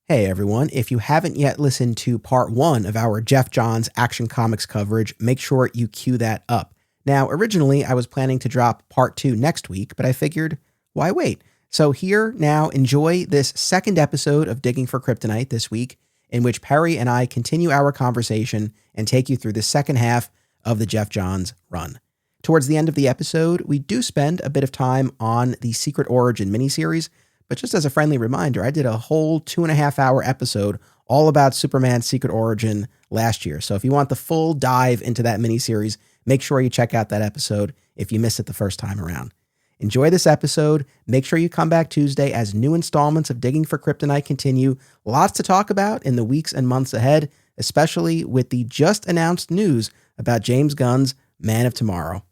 Hey everyone, if you haven't yet listened to part 1 of our Jeff Johns Action Comics coverage, make sure you cue that up. Now, originally I was planning to drop part 2 next week, but I figured, why wait? So here, now, enjoy this second episode of Digging for Kryptonite this week, in which Perry and I continue our conversation and take you through the second half of the Jeff Johns run. Towards the end of the episode, we do spend a bit of time on the Secret Origin miniseries, but just as a friendly reminder, I did a whole 2.5-hour episode all about Superman's Secret Origin last year. So if you want the full dive into that miniseries, make sure you check out that episode if you missed it the first time around. Enjoy this episode. Make sure you come back Tuesday as new installments of Digging for Kryptonite continue. Lots to talk about in the weeks and months ahead, especially with the just announced news about James Gunn's Man of Tomorrow.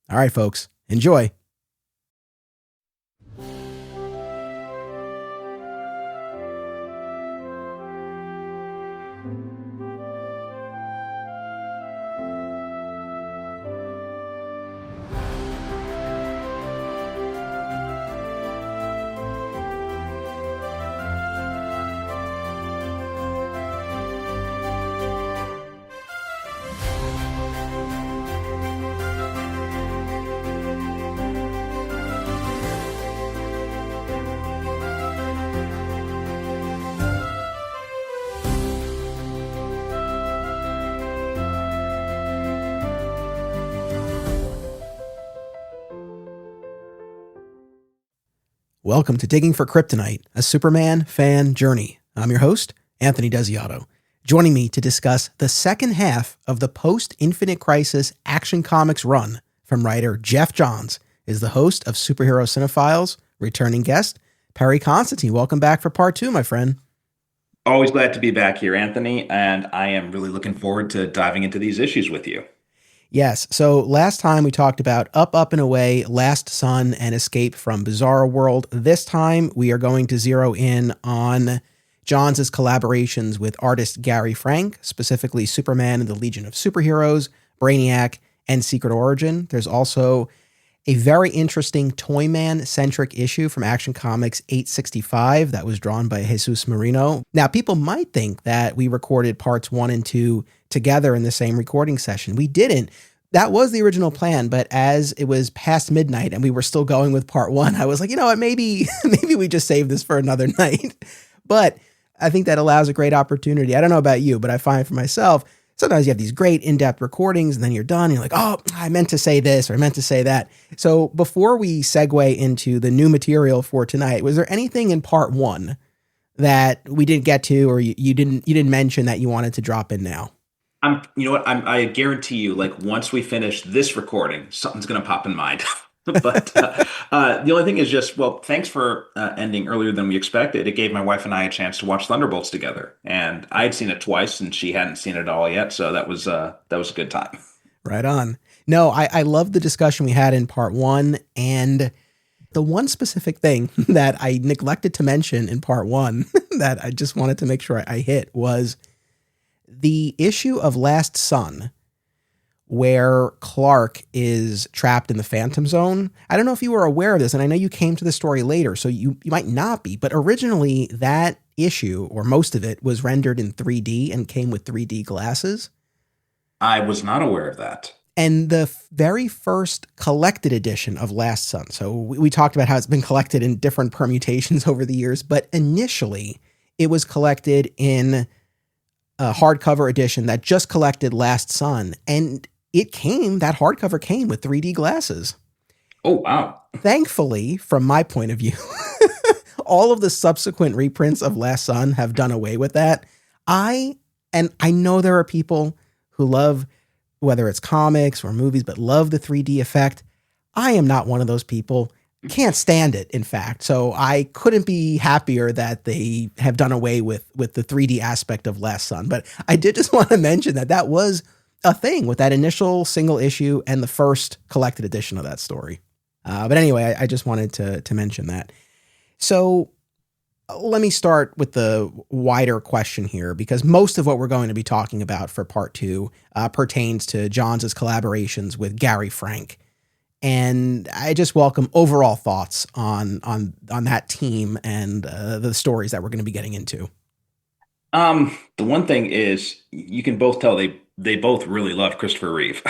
All right, folks, enjoy. Welcome to Digging for Kryptonite, a Superman fan journey. I'm your host, Anthony Desiato. Joining me to discuss the second half of the post-Infinite Crisis Action Comics run from writer Jeff Johns is the host of Superhero Cinephiles, returning guest, Perry Constantine. Welcome back for part 2, my friend. Always glad to be back here, Anthony, and I am really looking forward to diving into these issues with you. Yes, so last time we talked about Up, Up, and Away, Last Son, and Escape from Bizarro World. This time we are going to zero in on Johns' collaborations with artist Gary Frank, specifically Superman and the Legion of Superheroes, Brainiac, and Secret Origin. There's also a very interesting Toyman-centric issue from Action Comics 865 that was drawn by Jesus Merino. Now, people might think that we recorded parts 1 and 2 together in the same recording session. We didn't. That was the original plan, but as it was past midnight and we were still going with part 1, I was like, you know what, maybe we just save this for another night. But I think that allows a great opportunity. I don't know about you, but I find for myself, sometimes you have these great in-depth recordings and then you're done. And you're like, oh, I meant to say this or I meant to say that. So before we segue into the new material for tonight, was there anything in part 1 that we didn't get to or you didn't mention that you wanted to drop in now? You know what? I guarantee you, like once we finish this recording, something's going to pop in mind. But the only thing is just, well, thanks for ending earlier than we expected. It gave my wife and I a chance to watch Thunderbolts together, and I had seen it twice, and she hadn't seen it all yet, so that was a good time. Right on. No, I love the discussion we had in part 1, and the one specific thing that I neglected to mention in part 1 that I just wanted to make sure I hit was the issue of Last Son, where Clark is trapped in the Phantom Zone. I don't know if you were aware of this, and I know you came to the story later, so you might not be, but originally that issue, or most of it, was rendered in 3D and came with 3D glasses. I was not aware of that. And the very first collected edition of Last Son, so we talked about how it's been collected in different permutations over the years, but initially it was collected in a hardcover edition that just collected Last Son, and that hardcover came with 3D glasses. Oh, wow. Thankfully, from my point of view, all of the subsequent reprints of Last Son have done away with that. I know there are people who love, whether it's comics or movies, but love the 3D effect. I am not one of those people. Can't stand it, in fact. So I couldn't be happier that they have done away with the 3D aspect of Last Son. But I did just want to mention that was a thing with that initial single issue and the first collected edition of that story. But anyway, I just wanted to mention that. So let me start with the wider question here, because most of what we're going to be talking about for part 2 pertains to Johns' collaborations with Gary Frank. And I just welcome overall thoughts on that team and the stories that we're going to be getting into. The one thing is you can both tell they both really love Christopher Reeve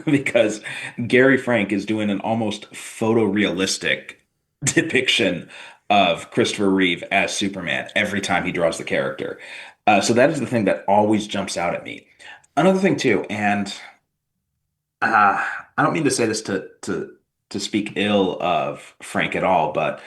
because Gary Frank is doing an almost photorealistic depiction of Christopher Reeve as Superman every time he draws the character. So that is the thing that always jumps out at me. Another thing too, and I don't mean to say this to speak ill of Frank at all, but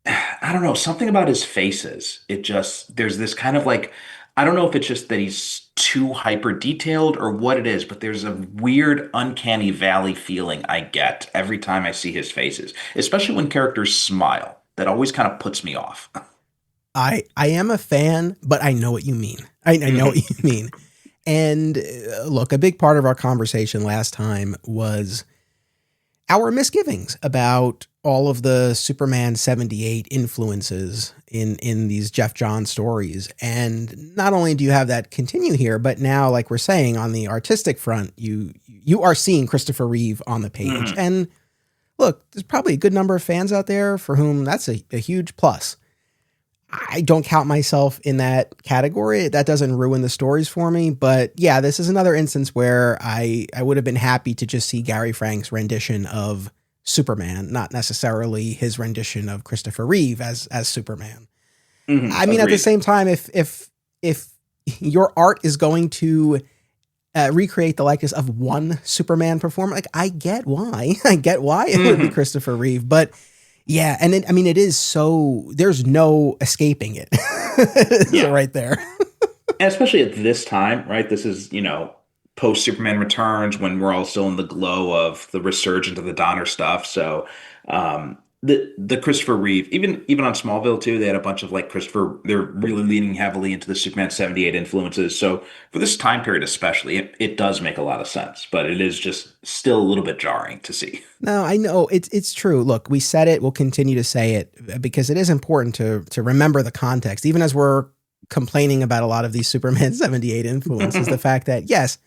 I don't know, something about his faces. It just, there's this kind of like, I don't know if it's just that he's too hyper detailed or what it is, but there's a weird, uncanny valley feeling I get every time I see his faces, especially when characters smile. That always kind of puts me off. I am a fan, but I know what you mean. I know what Mhm. you mean. And look, a big part of our conversation last time was our misgivings about all of the Superman 78 influences in these Jeff Johns stories. And not only do you have that continue here, but now, like we're saying, on the artistic front, you are seeing Christopher Reeve on the page. Mhm. And look, there's probably a good number of fans out there for whom that's a huge plus. I don't count myself in that category. That doesn't ruin the stories for me. But yeah, this is another instance where I would have been happy to just see Gary Frank's rendition of Superman, not necessarily his rendition of Christopher Reeve as Superman. I mean, at the Agreed. same time, if your art is going to recreate the likeness of one Superman performer, like I get why, I get why it would be Mhm. Christopher Reeve, but yeah, and I mean, it is so there's no escaping it. Yeah. Right there. And especially at this time, right? This is, post Superman Returns when we're all still in the glow of the resurgence of the Donner stuff. So, the Christopher Reeve, even on Smallville too, they had a bunch of like Christopher. They're really leaning heavily into the Superman 78 influences. So for this time period, especially, it does make a lot of sense, but it is just still a little bit jarring to see. No, I know it's true. Look, we said it. We'll continue to say it because it is important to remember the context, even as we're complaining about a lot of these Superman 78 influences. The fact that yes,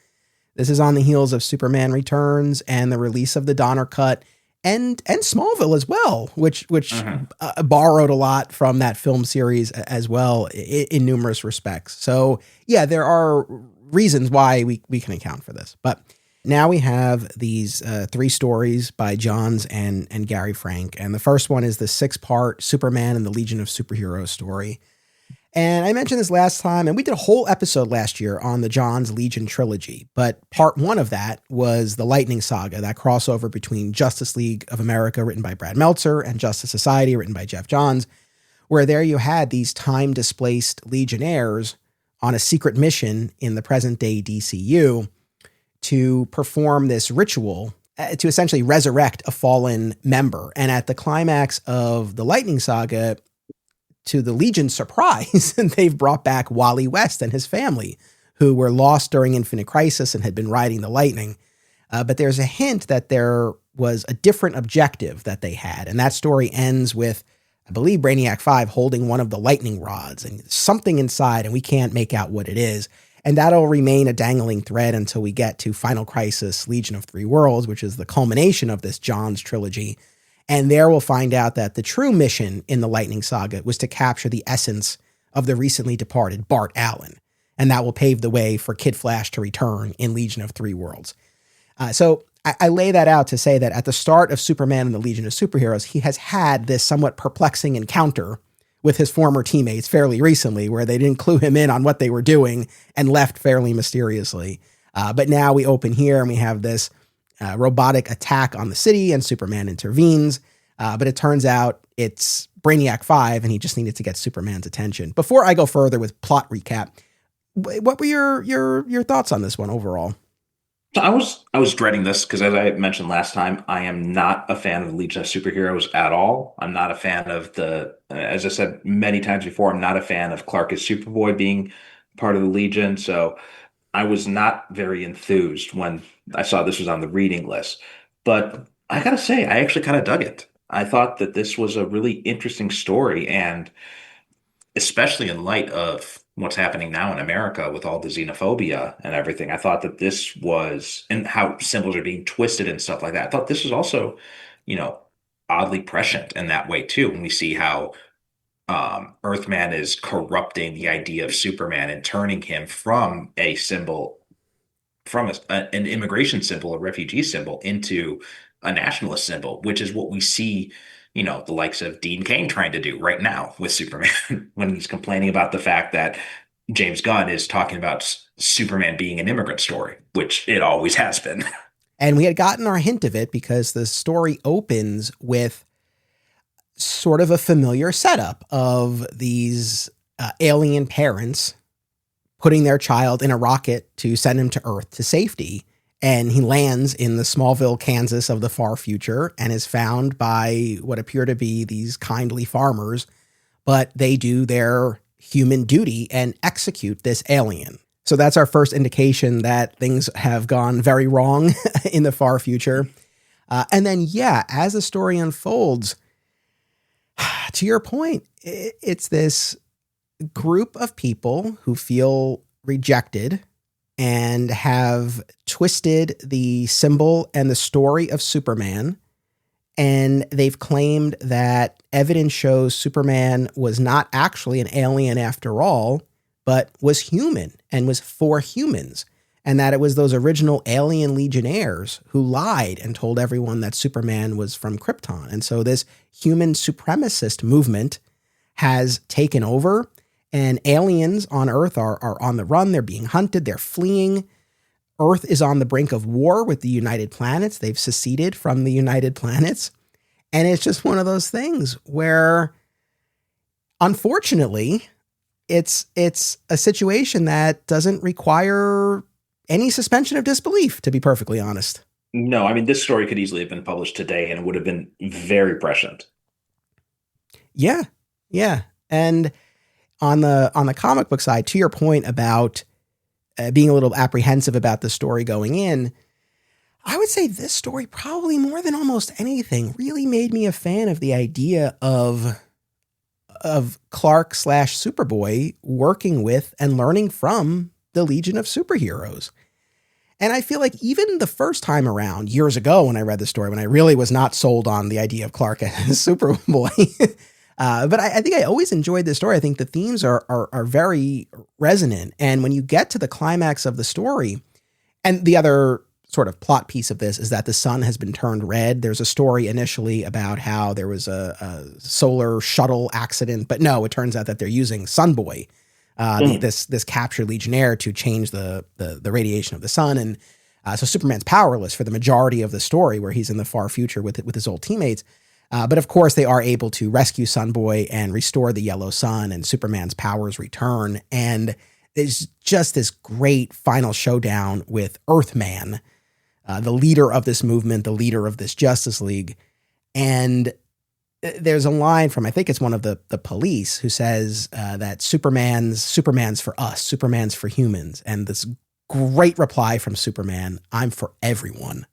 this is on the heels of Superman Returns and the release of the Donner cut and Smallville as well, which Mhm. borrowed a lot from that film series as well in numerous respects. So yeah, there are reasons why we can account for this. But now we have these three stories by Johns and Gary Frank, and the first one is the 6-part Superman and the Legion of Superheroes story. And I mentioned this last time, and we did a whole episode last year on the Johns Legion trilogy. But part one of that was the Lightning Saga, that crossover between Justice League of America, written by Brad Meltzer, and Justice Society, written by Jeff Johns, where there you had these time displaced Legionnaires on a secret mission in the present day DCU to perform this ritual to essentially resurrect a fallen member. And at the climax of the Lightning Saga, to the Legion's surprise, they've brought back Wally West and his family, who were lost during Infinite Crisis and had been riding the Lightning. But there's a hint that there was a different objective that they had. And that story ends with, I believe, Brainiac 5 holding one of the lightning rods and something inside, and we can't make out what it is. And that'll remain a dangling thread until we get to Final Crisis Legion of Three Worlds, which is the culmination of this Johns trilogy. And there we'll find out that the true mission in the Lightning Saga was to capture the essence of the recently departed Bart Allen. And that will pave the way for Kid Flash to return in Legion of Three Worlds. So I lay that out to say that at the start of Superman and the Legion of Superheroes, he has had this somewhat perplexing encounter with his former teammates fairly recently, where they didn't clue him in on what they were doing and left fairly mysteriously. But now we open here and we have this robotic attack on the city, and Superman intervenes. But it turns out it's Brainiac 5, and he just needed to get Superman's attention. Before I go further with plot recap, what were your thoughts on this one overall? So I was dreading this because as I mentioned last time, I am not a fan of the Legion of Superheroes at all. I'm not a fan of as I said many times before, I'm not a fan of Clark as Superboy being part of the Legion. So I was not very enthused when I saw this was on the reading list. But I gotta say, I actually kind of dug it. I thought that this was a really interesting story, and especially in light of what's happening now in America with all the xenophobia and everything. I thought that this was, and how symbols are being twisted and stuff like that. I thought this was also, you know, oddly prescient in that way too. When we see how Earthman is corrupting the idea of Superman and turning him from a symbol, from an immigration symbol, a refugee symbol, into a nationalist symbol, which is what we see, the likes of Dean Cain trying to do right now with Superman when he's complaining about the fact that James Gunn is talking about Superman being an immigrant story, which it always has been. And we had gotten our hint of it because the story opens with sort of a familiar setup of these alien parents putting their child in a rocket to send him to Earth to safety. And he lands in the Smallville, Kansas of the far future and is found by what appear to be these kindly farmers, but they do their human duty and execute this alien. So that's our first indication that things have gone very wrong in the far future. And then, yeah, as the story unfolds, to your point, it's this group of people who feel rejected and have twisted the symbol and the story of Superman. And they've claimed that evidence shows Superman was not actually an alien after all, but was human and was for humans. And that it was those original alien legionnaires who lied and told everyone that Superman was from Krypton. And so this human supremacist movement has taken over, and aliens on Earth are on the run. They're being hunted. They're fleeing. Earth is on the brink of war with the United Planets. They've seceded from the United Planets. And it's just one of those things where, unfortunately, it's a situation that doesn't require any suspension of disbelief, to be perfectly honest. No, I mean, this story could easily have been published today and it would have been very prescient. Yeah. Yeah. And on the comic book side, to your point about being a little apprehensive about the story going in, I would say this story, probably more than almost anything, really made me a fan of the idea of Clark slash Superboy working with and learning from the Legion of Superheroes. And I feel like even the first time around, years ago when I read the story, when I really was not sold on the idea of Clark as Superboy, but I think I always enjoyed this story. I think the themes are very resonant. And when you get to the climax of the story, and the other sort of plot piece of this is that the sun has been turned red. There's a story initially about how there was a solar shuttle accident, but no, it turns out that they're using Sunboy, this captured Legionnaire, to change the radiation of the sun. And so Superman's powerless for the majority of the story, where he's in the far future with his old teammates. But of course, they are able to rescue Sunboy and restore the yellow sun, and Superman's powers return. And there's just this great final showdown with Earthman, the leader of this movement, the leader of this Justice League. And there's a line from, I think it's one of the police, who says that Superman's for us, Superman's for humans. And this great reply from Superman, I'm for everyone.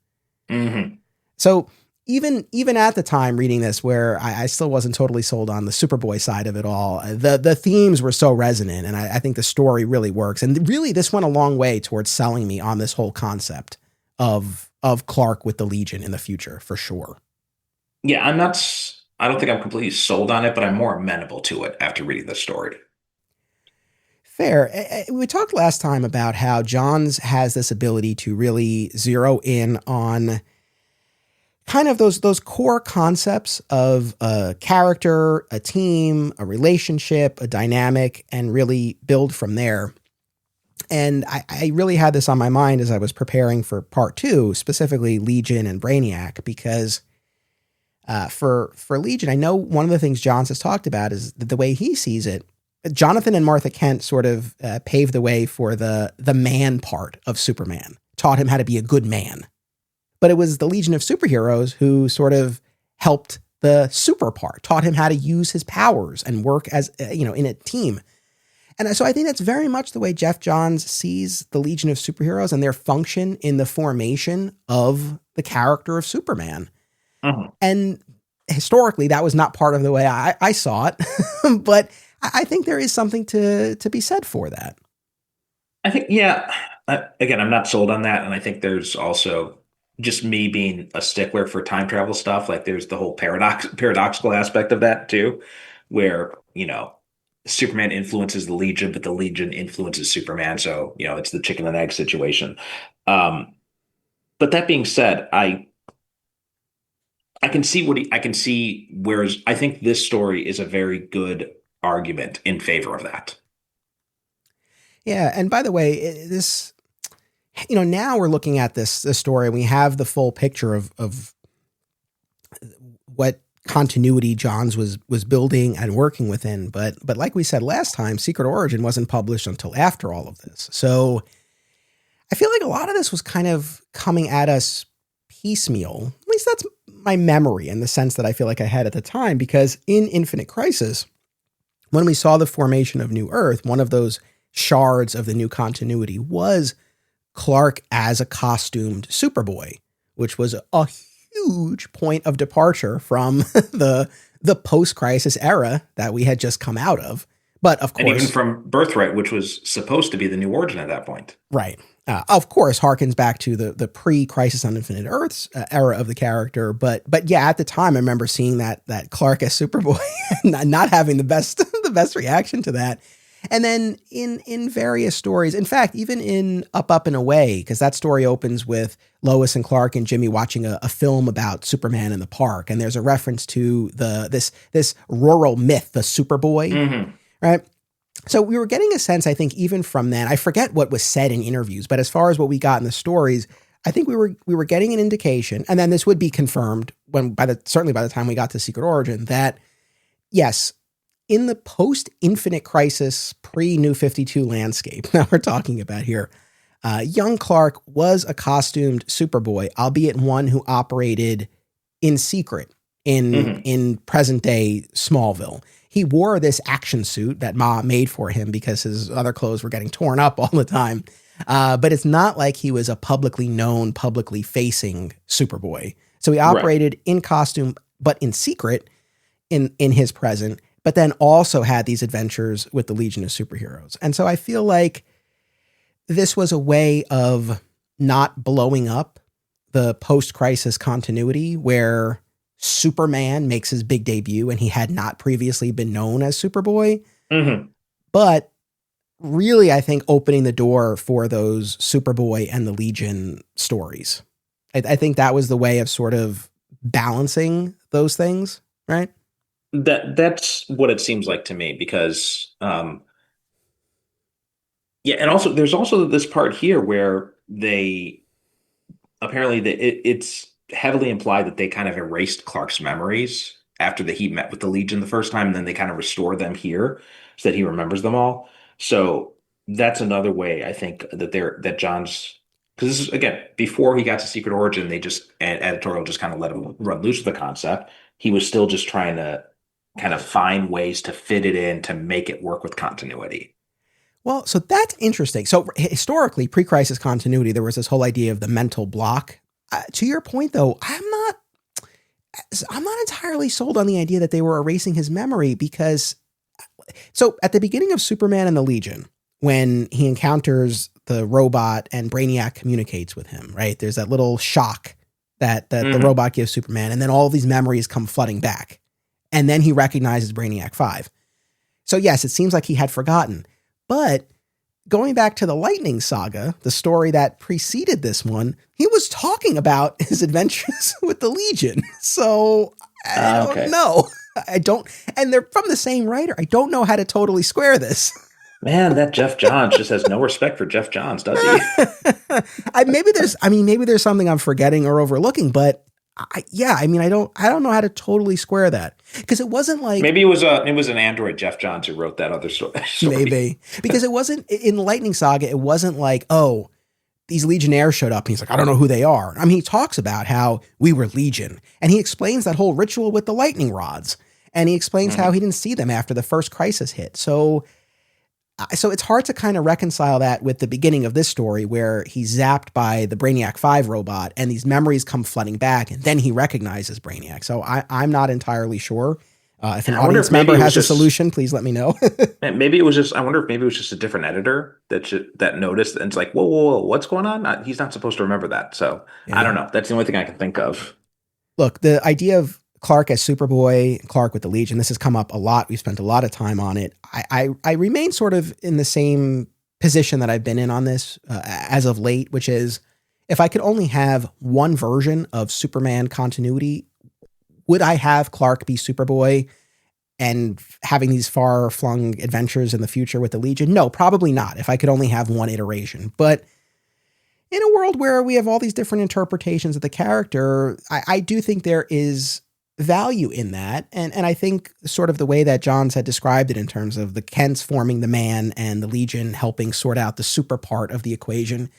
Mm-hmm. So even at the time reading this, where I still wasn't totally sold on the Superboy side of it all, the themes were so resonant, and I think the story really works. And really, this went a long way towards selling me on this whole concept of Clark with the Legion in the future, for sure. Yeah, I don't think I'm completely sold on it, but I'm more amenable to it after reading the story. Fair. We talked last time about how Johns has this ability to really zero in on kind of those core concepts of a character, a team, a relationship, a dynamic, and really build from there. And I really had this on my mind as I was preparing for part 2, specifically Legion and Brainiac, because for Legion, I know one of the things Johns has talked about is that the way he sees it, Jonathan and Martha Kent sort of paved the way for the man part of Superman, taught him how to be a good man. But it was the Legion of Superheroes who sort of helped the super part, taught him how to use his powers and work as, in a team. And so I think that's very much the way Geoff Johns sees the Legion of Superheroes and their function in the formation of the character of Superman. Mm-hmm. And historically, that was not part of the way I saw it. But I think there is something to be said for that. I think, yeah, again, I'm not sold on that. And I think there's also just me being a stickler for time travel stuff. Like there's the whole paradoxical aspect of that too, where, Superman influences the Legion, but the Legion influences Superman. So, it's the chicken and egg situation. Um, but that being said, I can see, whereas I think this story is a very good argument in favor of that. Yeah, and by the way, this, now we're looking at this story and we have the full picture of what continuity Johns was building and working within. But like we said last time, Secret Origin wasn't published until after all of this. So I feel like a lot of this was kind of coming at us piecemeal. At least that's my memory in the sense that I feel like I had at the time, because in Infinite Crisis, when we saw the formation of New Earth, one of those shards of the new continuity was Clark as a costumed Superboy, which was a huge point of departure from the post-crisis era that we had just come out of. But of course, and even from Birthright, which was supposed to be the new origin at that point. Right. Of course, harkens back to the pre-Crisis on Infinite Earths era of the character. But yeah, at the time, I remember seeing that Clark as Superboy and not having the best reaction to that. And then in various stories, in fact, even in Up and Away, because that story opens with Lois and Clark and Jimmy watching a film about Superman in the park, and there's a reference to this rural myth, the Superboy, right? So we were getting a sense, I think, even from then. I forget what was said in interviews, but as far as what we got in the stories, I think we were getting an indication, and then this would be confirmed certainly by the time we got to Secret Origin, that yes, in the post-Infinite Crisis, pre-New 52 landscape that we're talking about here, young Clark was a costumed Superboy, albeit one who operated in secret in present-day Smallville. He wore this action suit that Ma made for him because his other clothes were getting torn up all the time. But it's not like he was a publicly known, publicly facing Superboy. So he operated in costume, but in secret in his present, but then also had these adventures with the Legion of Superheroes. And so I feel like this was a way of not blowing up the post-crisis continuity where Superman makes his big debut and he had not previously been known as Superboy. But really, I think opening the door for those Superboy and the Legion stories. I think that was the way of sort of balancing those things, right? That's what it seems like to me, because yeah, and also there's also this part here where it's heavily implied that they kind of erased Clark's memories after he met with the Legion the first time, and then they kind of restore them here so that he remembers them all. So that's another way I think that John's, because this is again before he got to Secret Origin, they just editorial just kind of let him run loose with the concept. He was still just trying to kind of find ways to fit it in to make it work with continuity. Well, so that's interesting. So historically, pre-crisis continuity, there was this whole idea of the mental block. To your point, though, I'm not entirely sold on the idea that they were erasing his memory, because so at the beginning of Superman and the Legion, when he encounters the robot and Brainiac communicates with him, right? There's that little shock that the robot gives Superman, and then all these memories come flooding back. And then he recognizes Brainiac 5. So yes, it seems like he had forgotten. But going back to the Lightning Saga, the story that preceded this one, he was talking about his adventures with the Legion. So I don't know. And they're from the same writer. I don't know how to totally square this. Man, that Geoff Johns just has no respect for Geoff Johns, does he? Maybe there's something I'm forgetting or overlooking, but I don't know how to totally square that, because it wasn't like, maybe it was an android Geoff Johns who wrote that other story. Maybe because it wasn't in the Lightning Saga. It wasn't like, oh, these Legionnaires showed up and he's like, I don't know who they are. I mean, he talks about how we were Legion, and he explains that whole ritual with the lightning rods, and he explains how he didn't see them after the first crisis hit. So it's hard to kind of reconcile that with the beginning of this story where he's zapped by the Brainiac 5 robot and these memories come flooding back, and then he recognizes Brainiac. So I'm not entirely sure. If an audience member has a solution, please let me know. I wonder if maybe it was just a different editor that noticed, and it's like, whoa, what's going on? He's not supposed to remember that. So yeah. I don't know. That's the only thing I can think of. Look, the idea of Clark as Superboy, Clark with the Legion. This has come up a lot. We've spent a lot of time on it. I remain sort of in the same position that I've been in on this as of late, which is if I could only have one version of Superman continuity, would I have Clark be Superboy and having these far-flung adventures in the future with the Legion? No, probably not, if I could only have one iteration. But in a world where we have all these different interpretations of the character, I do think there is value in that. And I think sort of the way that Johns had described it in terms of the Kents forming the man and the Legion helping sort out the super part of the equation,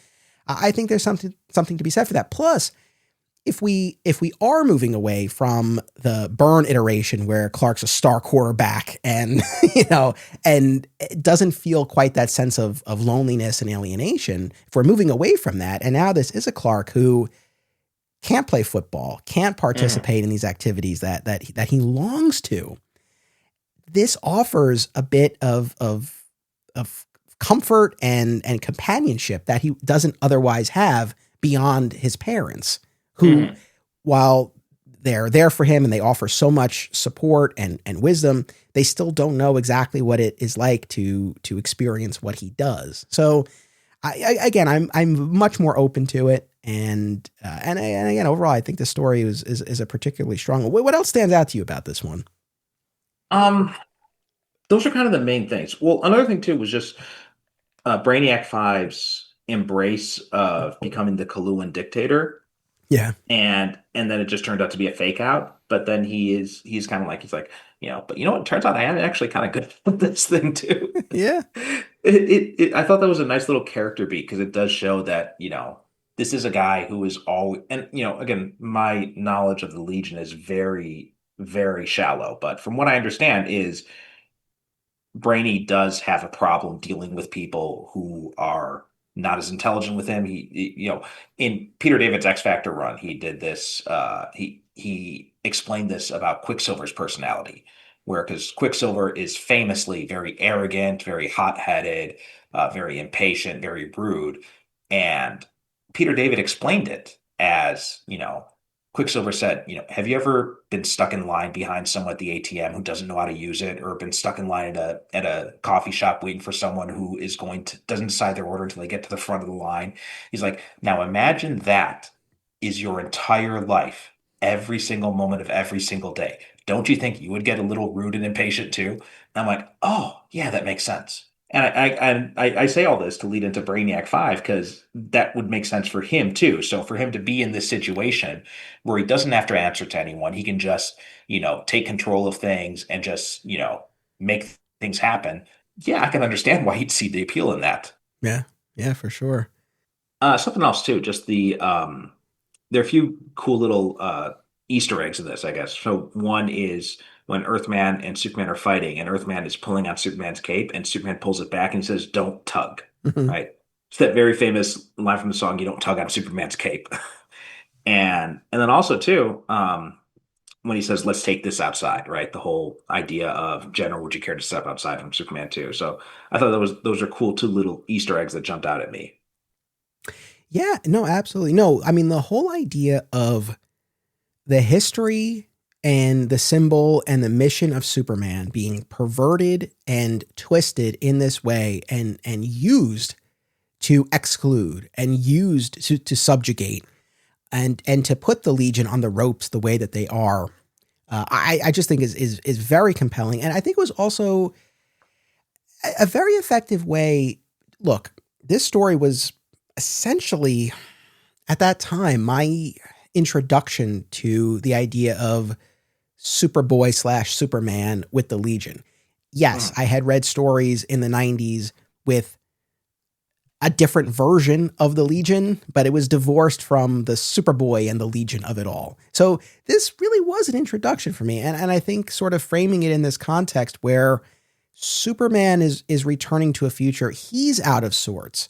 I think there's something to be said for that. Plus, if we are moving away from the Byrne iteration where Clark's a star quarterback and, and it doesn't feel quite that sense of loneliness and alienation, if we're moving away from that, and now this is a Clark who can't play football, can't participate in these activities that he longs to, this offers a bit of comfort and companionship that he doesn't otherwise have beyond his parents, who, while they're there for him and they offer so much support and wisdom, they still don't know exactly what it is like to experience what he does. So I'm much more open to it. And again, overall, I think the story is a particularly strong one. What else stands out to you about this one? Those are kind of the main things. Well, another thing too was just Brainiac Five's embrace of becoming the Kaluan dictator. Yeah. And then it just turned out to be a fake out. But then he's kind of like, but you know what? It turns out I am actually kind of good at this thing too. Yeah. I thought that was a nice little character beat because it does show that, this is a guy who is always, and, again, my knowledge of the Legion is very, very shallow. But from what I understand is Brainy does have a problem dealing with people who are not as intelligent with him. In Peter David's X Factor run, he did this. He explained this about Quicksilver's personality, where because Quicksilver is famously very arrogant, very hot-headed, very impatient, very rude, and Peter David explained it as, Quicksilver said, have you ever been stuck in line behind someone at the ATM who doesn't know how to use it, or been stuck in line at a coffee shop waiting for someone who doesn't decide their order until they get to the front of the line? He's like, now imagine that is your entire life, every single moment of every single day. Don't you think you would get a little rude and impatient too? And I'm like, oh yeah, that makes sense. And I say all this to lead into Brainiac 5 because that would make sense for him too. So for him to be in this situation where he doesn't have to answer to anyone, he can just, take control of things and just, make things happen. Yeah, I can understand why he'd see the appeal in that. Yeah, for sure. Something else too, just there are a few cool little Easter eggs in this, I guess. So one is when Earthman and Superman are fighting, and Earthman is pulling on Superman's cape, and Superman pulls it back and he says, "Don't tug." Right? It's that very famous line from the song, "You don't tug on Superman's cape." and then also too, when he says, "Let's take this outside," right? The whole idea of, "General, would you care to step outside?" from Superman 2. So I thought those are cool two little Easter eggs that jumped out at me. Yeah, no, absolutely. No, I mean, the whole idea of the history and the symbol and the mission of Superman being perverted and twisted in this way and used to exclude and used to subjugate and to put the Legion on the ropes the way that they are, I just think is very compelling. And I think it was also a very effective way. Look, this story was essentially at that time my introduction to the idea of Superboy / Superman with the Legion. Yes, I had read stories in the 90s with a different version of the Legion, but it was divorced from the Superboy and the Legion of it all. So this really was an introduction for me. And I think sort of framing it in this context where Superman is returning to a future he's out of sorts,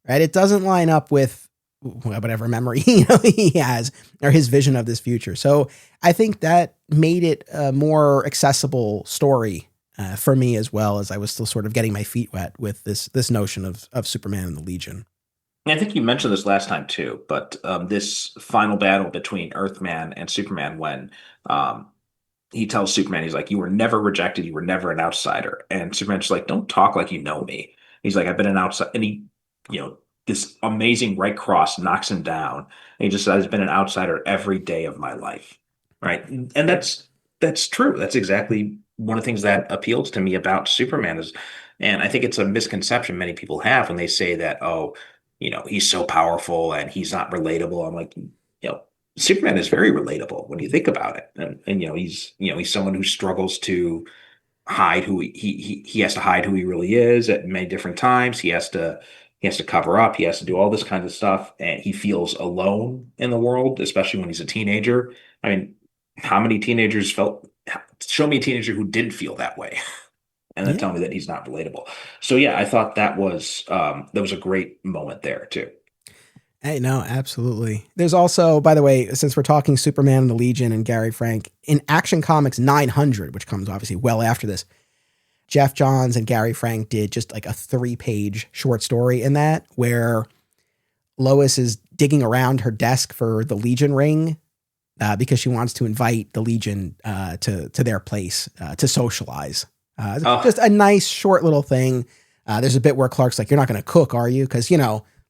right? It doesn't line up with whatever memory he has or his vision of this future. So I think that made it a more accessible story for me, as well as I was still sort of getting my feet wet with this notion of Superman and the Legion. I think you mentioned this last time too, but this final battle between Earthman and Superman, when um, he tells Superman, he's like, "You were never rejected. You were never an outsider." And Superman's just like, "Don't talk like you know me." He's like, "I've been an outside," and you know, this amazing right cross knocks him down. And he just says, "I've been an outsider every day of my life." Right, and that's true. That's exactly one of the things that appeals to me about Superman is, and I think it's a misconception many people have when they say that, oh, he's so powerful and he's not relatable. I'm like, Superman is very relatable when you think about it, and he's someone who struggles to hide who he has to hide who he really is at many different times. He has to cover up. He has to do all this kind of stuff, and he feels alone in the world, especially when he's a teenager. I mean, how many teenagers felt? Show me a teenager who didn't feel that way, and then Yeah. tell me that he's not relatable. So yeah, I thought that was a great moment there too. Hey, no, absolutely. There's also, by the way, since we're talking Superman and the Legion and Gary Frank, in Action Comics 900, which comes obviously well after this, Jeff Johns and Gary Frank did just like a 3-page short story in that where Lois is digging around her desk for the Legion ring because she wants to invite the Legion to their place to socialize. Oh, Just a nice short little thing. There's a bit where Clark's like, "You're not going to cook, are you?" Because,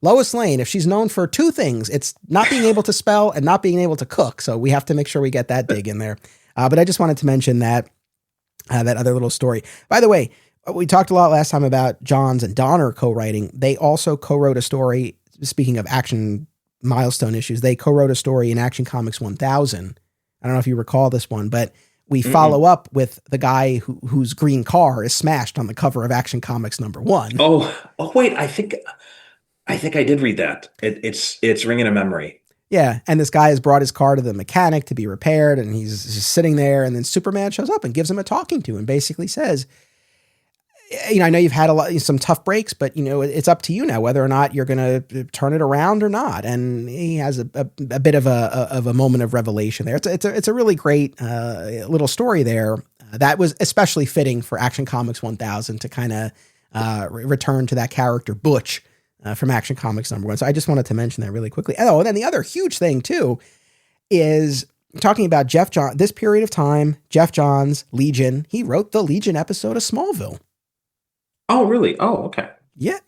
Lois Lane, if she's known for 2 things, it's not being able to spell and not being able to cook. So we have to make sure we get that dig in there. But I just wanted to mention that other little story. By the way, we talked a lot last time about Johns and Donner co-writing. They also co-wrote a story. Speaking of action milestone issues, they co-wrote a story in Action Comics 1000. I don't know if you recall this one, but we follow up with the guy whose green car is smashed on the cover of Action Comics #1. oh, wait, I think I did read that. It's ringing a memory. Yeah, and this guy has brought his car to the mechanic to be repaired, and he's just sitting there, and then Superman shows up and gives him a talking to and basically says, I know you've had some tough breaks, but it's up to you now whether or not you're going to turn it around or not. And he has a bit of a moment of revelation there. It's a really great little story there that was especially fitting for Action Comics 1000 to kind of return to that character Butch from Action Comics #1. So I just wanted to mention that really quickly. Oh, and then the other huge thing too is talking about Jeff Johns. This period of time, Jeff Johns, Legion. He wrote the Legion episode of Smallville. Oh, really? Oh, okay. Yeah.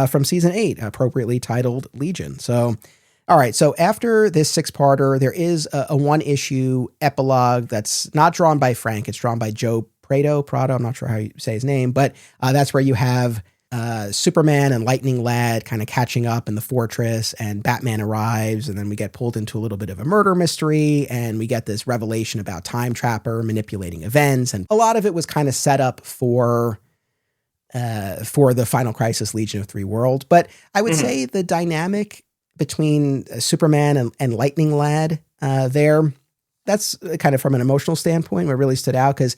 From season 8, appropriately titled Legion. So, all right. So after this 6-parter, there is a 1-issue epilogue that's not drawn by Frank. It's drawn by Joe Prado. I'm not sure how you say his name, but that's where you have Superman and Lightning Lad kind of catching up in the fortress, and Batman arrives, and then we get pulled into a little bit of a murder mystery, and we get this revelation about Time Trapper manipulating events, and a lot of it was kind of set up for the Final Crisis Legion of 3 World. But I would say the dynamic between Superman and Lightning Lad there, that's kind of from an emotional standpoint what really stood out, because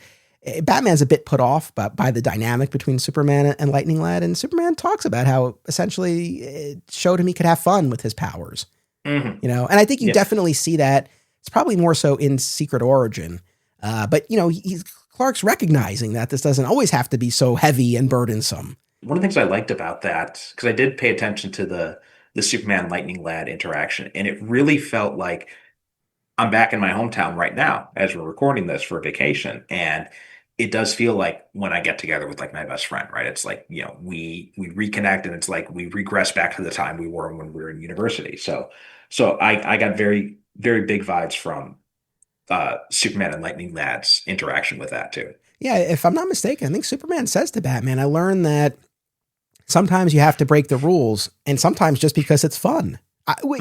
Batman's a bit put off by the dynamic between Superman and Lightning Lad, and Superman talks about how essentially it showed him he could have fun with his powers, and I think you definitely see that. It's probably more so in Secret Origin, but Clark's recognizing that this doesn't always have to be so heavy and burdensome. One of the things I liked about that, because I did pay attention to the Superman Lightning Lad interaction, and it really felt like I'm back in my hometown right now as we're recording this for vacation, and it does feel like when I get together with like my best friend, right? It's like, we reconnect, and it's like we regress back to the time we were when we were in university. So I got very, very big vibes from Superman and Lightning Lad's interaction with that too. Yeah, if I'm not mistaken, I think Superman says to Batman, "I learned that sometimes you have to break the rules, and sometimes just because it's fun." Which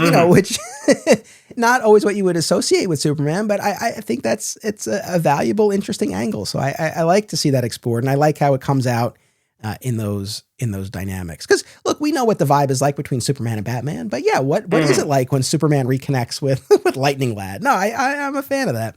not always what you would associate with Superman, but I think it's a valuable, interesting angle. So I like to see that explored, and I like how it comes out in those dynamics. Because look, we know what the vibe is like between Superman and Batman, but yeah, what is it like when Superman reconnects with Lightning Lad? No, I'm a fan of that.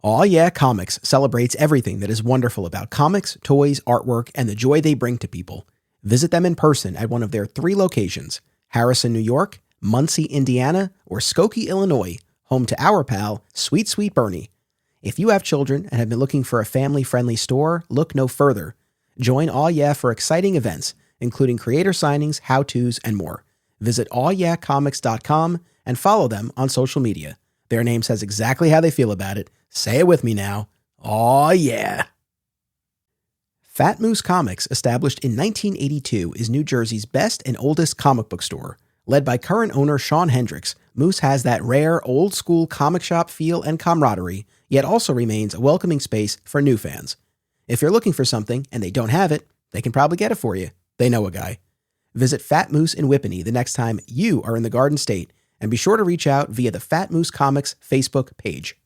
Aw Yeah Comics celebrates everything that is wonderful about comics, toys, artwork, and the joy they bring to people. Visit them in person at one of their 3 locations: Harrison, New York, Muncie, Indiana, or Skokie, Illinois, home to our pal, Sweet Sweet Bernie. If you have children and have been looking for a family-friendly store, look no further. Join Aw Yeah for exciting events, including creator signings, how-tos, and more. Visit awyeahcomics.com and follow them on social media. Their name says exactly how they feel about it. Say it with me now. Aw, yeah. Fat Moose Comics, established in 1982, is New Jersey's best and oldest comic book store. Led by current owner Sean Hendricks, Moose has that rare, old-school comic shop feel and camaraderie, yet also remains a welcoming space for new fans. If you're looking for something and they don't have it, they can probably get it for you. They know a guy. Visit Fat Moose in Whippany the next time you are in the Garden State, and be sure to reach out via the Fat Moose Comics Facebook page.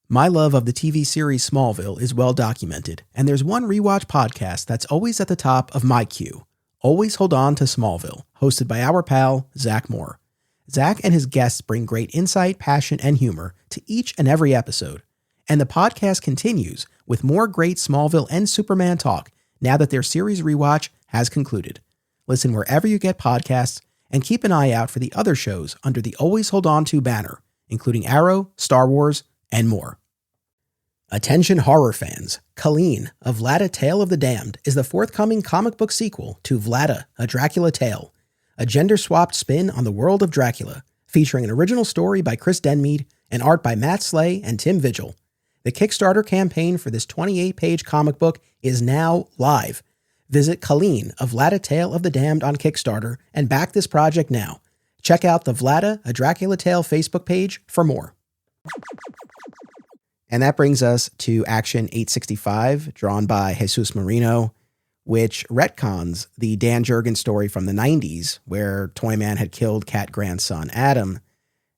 My love of the TV series Smallville is well documented, and there's one rewatch podcast that's always at the top of my queue. Always Hold On to Smallville, hosted by our pal, Zach Moore. Zach and his guests bring great insight, passion, and humor to each and every episode. And the podcast continues with more great Smallville and Superman talk now that their series rewatch has concluded. Listen wherever you get podcasts, and keep an eye out for the other shows under the Always Hold On To banner, including Arrow, Star Wars, and more. Attention horror fans, Colleen, A Vlada Tale of the Damned is the forthcoming comic book sequel to Vlada, A Dracula Tale, a gender-swapped spin on the world of Dracula, featuring an original story by Chris Denmead and art by Matt Slay and Tim Vigil. The Kickstarter campaign for this 28-page comic book is now live. Visit Colleen, A Vlada Tale of the Damned on Kickstarter and back this project now. Check out the Vlada, A Dracula Tale Facebook page for more. And that brings us to Action 865, drawn by Jesus Merino, which retcons the Dan Jurgens story from the 90s, where Toyman had killed Cat grandson Adam.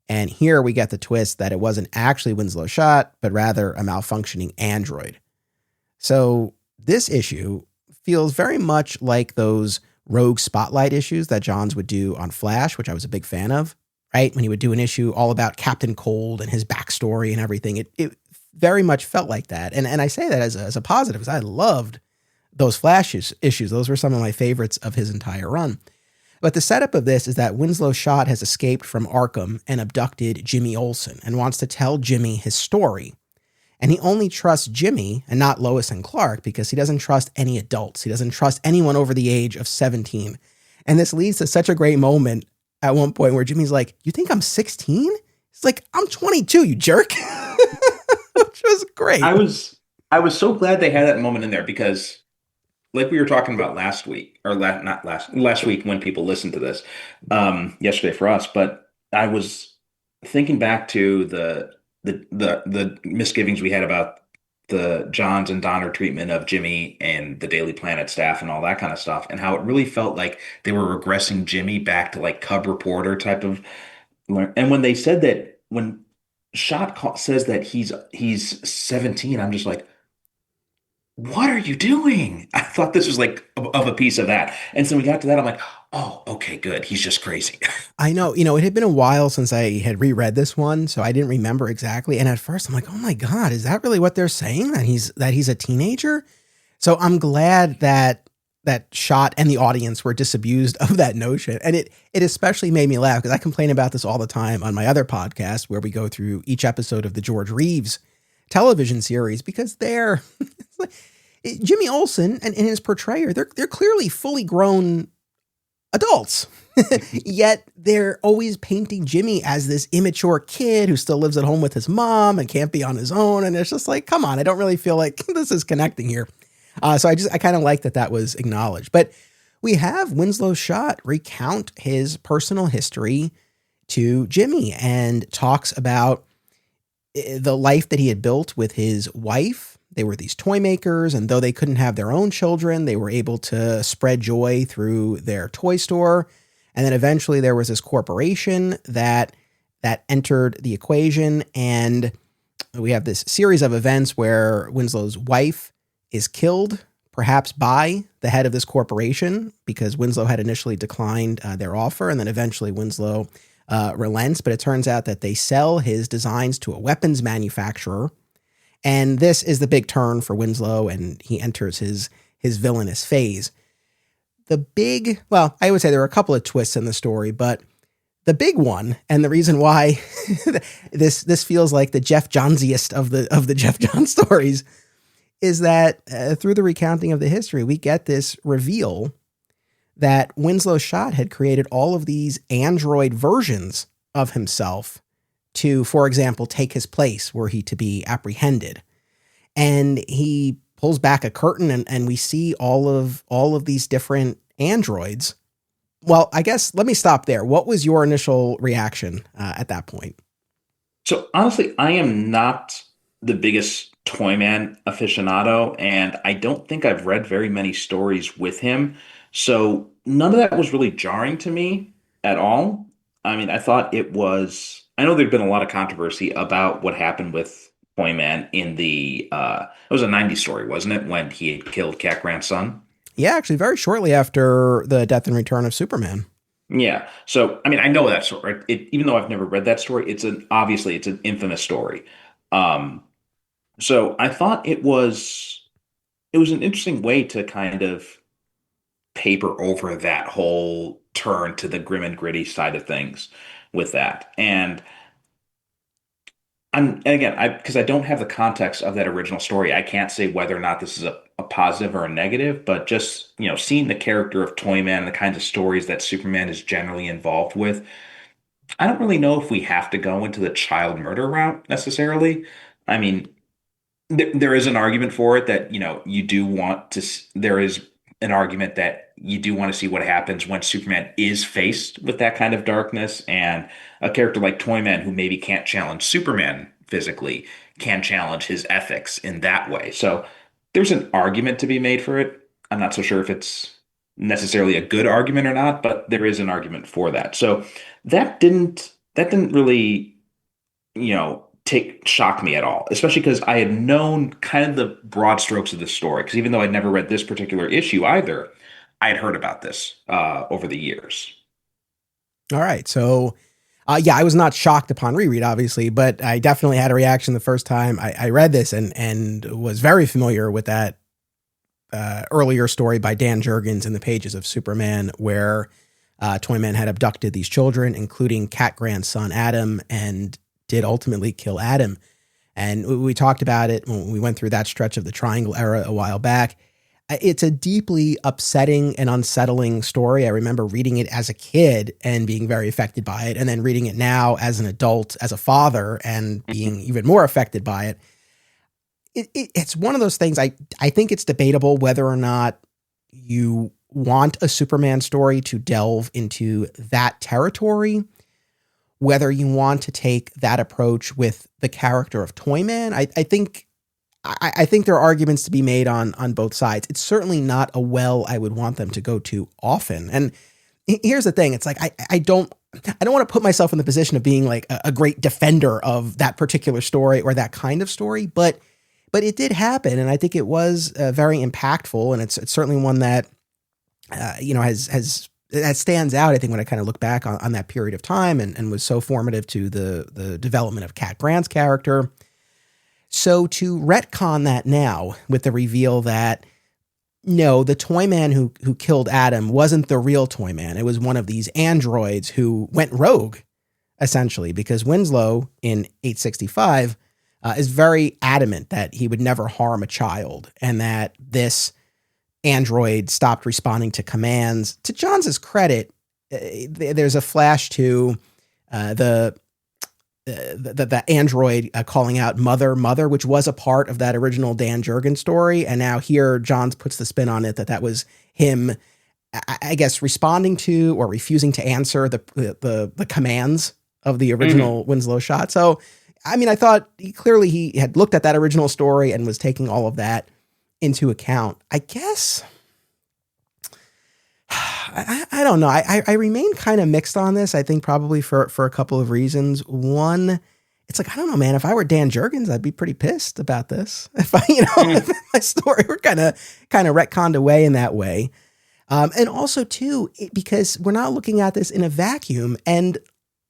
And here we get the twist that it wasn't actually Winslow Schott, but rather a malfunctioning android. So this issue feels very much like those rogue spotlight issues that Johns would do on Flash, which I was a big fan of, right? When he would do an issue all about Captain Cold and his backstory and everything. It very much felt like that. And I say that as a positive, because I loved those Flash issues. Those were some of my favorites of his entire run. But the setup of this is that Winslow Schott has escaped from Arkham and abducted Jimmy Olsen and wants to tell Jimmy his story. And he only trusts Jimmy and not Lois and Clark because he doesn't trust any adults. He doesn't trust anyone over the age of 17. And this leads to such a great moment at one point where Jimmy's like, "You think I'm 16? He's like, "I'm 22, you jerk." Which was great. I was so glad they had that moment in there because, like we were talking about last week, or last week when people listened to this, yesterday for us, but I was thinking back to the misgivings we had about the Johns and Donner treatment of Jimmy and the Daily Planet staff and all that kind of stuff, and how it really felt like they were regressing Jimmy back to like cub reporter type of. And when they said that, when Schott says that he's 17, I'm just like, what are you doing? I thought this was like of a piece of that. And so we got to that, I'm like, oh, okay, good. He's just crazy. I know, it had been a while since I had reread this one, so I didn't remember exactly. And at first I'm like, oh my God, is that really what they're saying? That he's a teenager? So I'm glad that Schott and the audience were disabused of that notion. And it especially made me laugh because I complain about this all the time on my other podcast where we go through each episode of the George Reeves television series, because they're Jimmy Olsen and his portrayer, they're clearly fully grown adults. Yet they're always painting Jimmy as this immature kid who still lives at home with his mom and can't be on his own. And it's just like, come on, I don't really feel like this is connecting here. So I kind of like that was acknowledged. But we have Winslow Schott recount his personal history to Jimmy and talks about the life that he had built with his wife. They were these toy makers, and though they couldn't have their own children, they were able to spread joy through their toy store. And then eventually there was this corporation that entered the equation, and we have this series of events where Winslow's wife is killed, perhaps by the head of this corporation, because Winslow had initially declined their offer, and then eventually Winslow relents. But it turns out that they sell his designs to a weapons manufacturer. And this is the big turn for Winslow, and he enters his villainous phase. I would say there are a couple of twists in the story, but the big one, and the reason why this feels like the Jeff Jonesiest of the Jeff Johns stories, is that through the recounting of the history, we get this reveal that Winslow Schott had created all of these android versions of himself to, for example, take his place were he to be apprehended. And he pulls back a curtain and we see all of these different androids. Well, I guess let me stop there. What was your initial reaction at that point? So honestly, I am not the biggest Toyman aficionado, and I don't think I've read very many stories with him. So none of that was really jarring to me at all. I mean, I thought it was, I know there'd been a lot of controversy about what happened with Toyman in it was a 90s story, wasn't it? When he had killed Cat Grant's son. Yeah, actually, very shortly after the death and return of Superman. Yeah. So, I mean, I know that story. Right? Even though I've never read that story, obviously it's an infamous story. Um, so I thought it was an interesting way to kind of paper over that whole turn to the grim and gritty side of things with that. And again, because I don't have the context of that original story, I can't say whether or not this is a positive or a negative, but just, seeing the character of Toyman, the kinds of stories that Superman is generally involved with, I don't really know if we have to go into the child murder route necessarily. I mean, there is an argument for it that, you do want to, there is an argument that you do want to see what happens when Superman is faced with that kind of darkness, and a character like Toyman, who maybe can't challenge Superman physically, can challenge his ethics in that way. So there's an argument to be made for it. I'm not so sure if it's necessarily a good argument or not, but there is an argument for that. So that didn't really, take shock me at all, especially because I had known kind of the broad strokes of the story. Because even though I'd never read this particular issue either, I had heard about this over the years. All right. So, yeah, I was not shocked upon reread, obviously, but I definitely had a reaction the first time I read this and was very familiar with that earlier story by Dan Jurgens in the pages of Superman, where Toyman had abducted these children, including Cat Grant's son, Adam, and did ultimately kill Adam. And we talked about it when we went through that stretch of the Triangle era a while back. It's a deeply upsetting and unsettling story. I remember reading it as a kid and being very affected by it, and then reading it now as an adult, as a father, and being even more affected by it. It's one of those things. I think it's debatable whether or not you want a Superman story to delve into that territory, whether you want to take that approach with the character of Toyman. I think there are arguments to be made on both sides. It's certainly not a well I would want them to go to often. And here's the thing. It's like, I don't want to put myself in the position of being like a great defender of that particular story or that kind of story, but it did happen. And I think it was very impactful. And it's certainly one that, that stands out, I think, when I kind of look back on that period of time and was so formative to the development of Cat Grant's character. So to retcon that now with the reveal that, no, the Toyman who killed Adam wasn't the real Toyman. It was one of these androids who went rogue, essentially, because Winslow in 865 is very adamant that he would never harm a child, and that this android stopped responding to commands. To Johns' credit, there's a flash to the android calling out mother, which was a part of that original Dan Jurgens story. And now here Johns puts the spin on it that was him, I guess, responding to or refusing to answer the commands of the original Winslow Schott. So, I mean, I thought clearly he had looked at that original story and was taking all of that into account. I guess, I don't know. I remain kind of mixed on this. I think probably for a couple of reasons. One, it's like, I don't know, man, if I were Dan Jurgens, I'd be pretty pissed about this. If if my story were kind of retconned away in that way. And also too, because we're not looking at this in a vacuum, and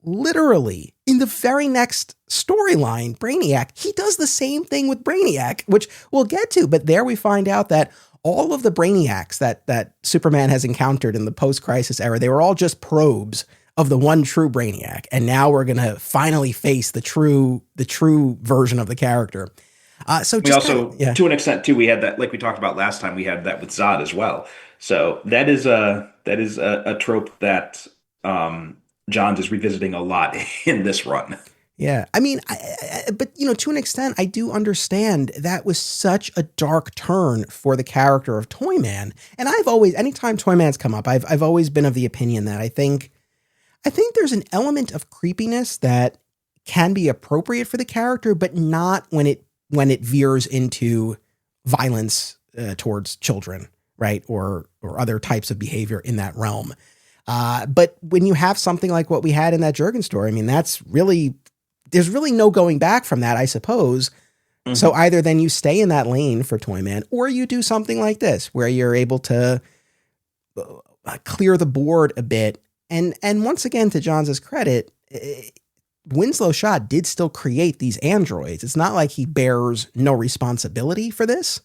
literally in the very next storyline, Brainiac, he does the same thing with Brainiac, which we'll get to. But there we find out that all of the Brainiacs that Superman has encountered in the post-crisis era, they were all just probes of the one true Brainiac. And now we're going to finally face the true version of the character. So We just kind of, also, yeah. to an extent too, we had that, like we talked about last time, we had that with Zod as well. So that is a trope that Johns is revisiting a lot in this run. Yeah. I mean, but to an extent, I do understand that was such a dark turn for the character of Toyman. And I've always, anytime Toyman's come up, I've always been of the opinion that I think there's an element of creepiness that can be appropriate for the character, but not when it veers into violence towards children, right? Or other types of behavior in that realm. But when you have something like what we had in that Jurgen story, I mean, there's really no going back from that, I suppose. So Mhm. either then you stay in that lane for Toyman, or you do something like this where you're able to clear the board a bit. And once again, to Johns' credit, Winslow Schott did still create these androids. It's not like he bears no responsibility for this.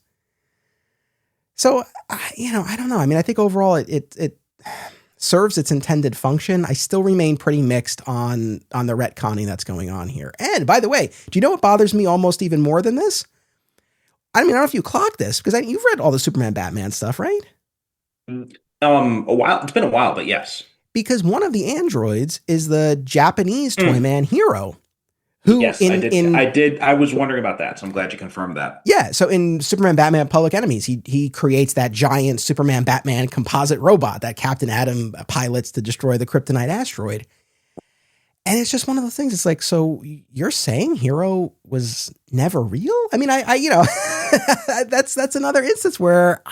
So, I don't know. I mean, I think overall it serves its intended function. I still remain pretty mixed on the retconning that's going on here. And by the way, do you know what bothers me almost even more than this? I mean, I don't know if you clocked this because you've read all the Superman Batman stuff, right? A while. It's been a while, but yes. Because one of the androids is the Japanese Mm. Toyman hero, who Yes, I in did. I in did. I was wondering about that, so I'm glad you confirmed that. yeah, so in Superman Batman Public Enemies, he creates that giant Superman Batman composite robot that Captain Atom pilots to destroy the Kryptonite asteroid. And it's just one of those things. It's like, so you're saying Hero was never real? I mean, that's another instance where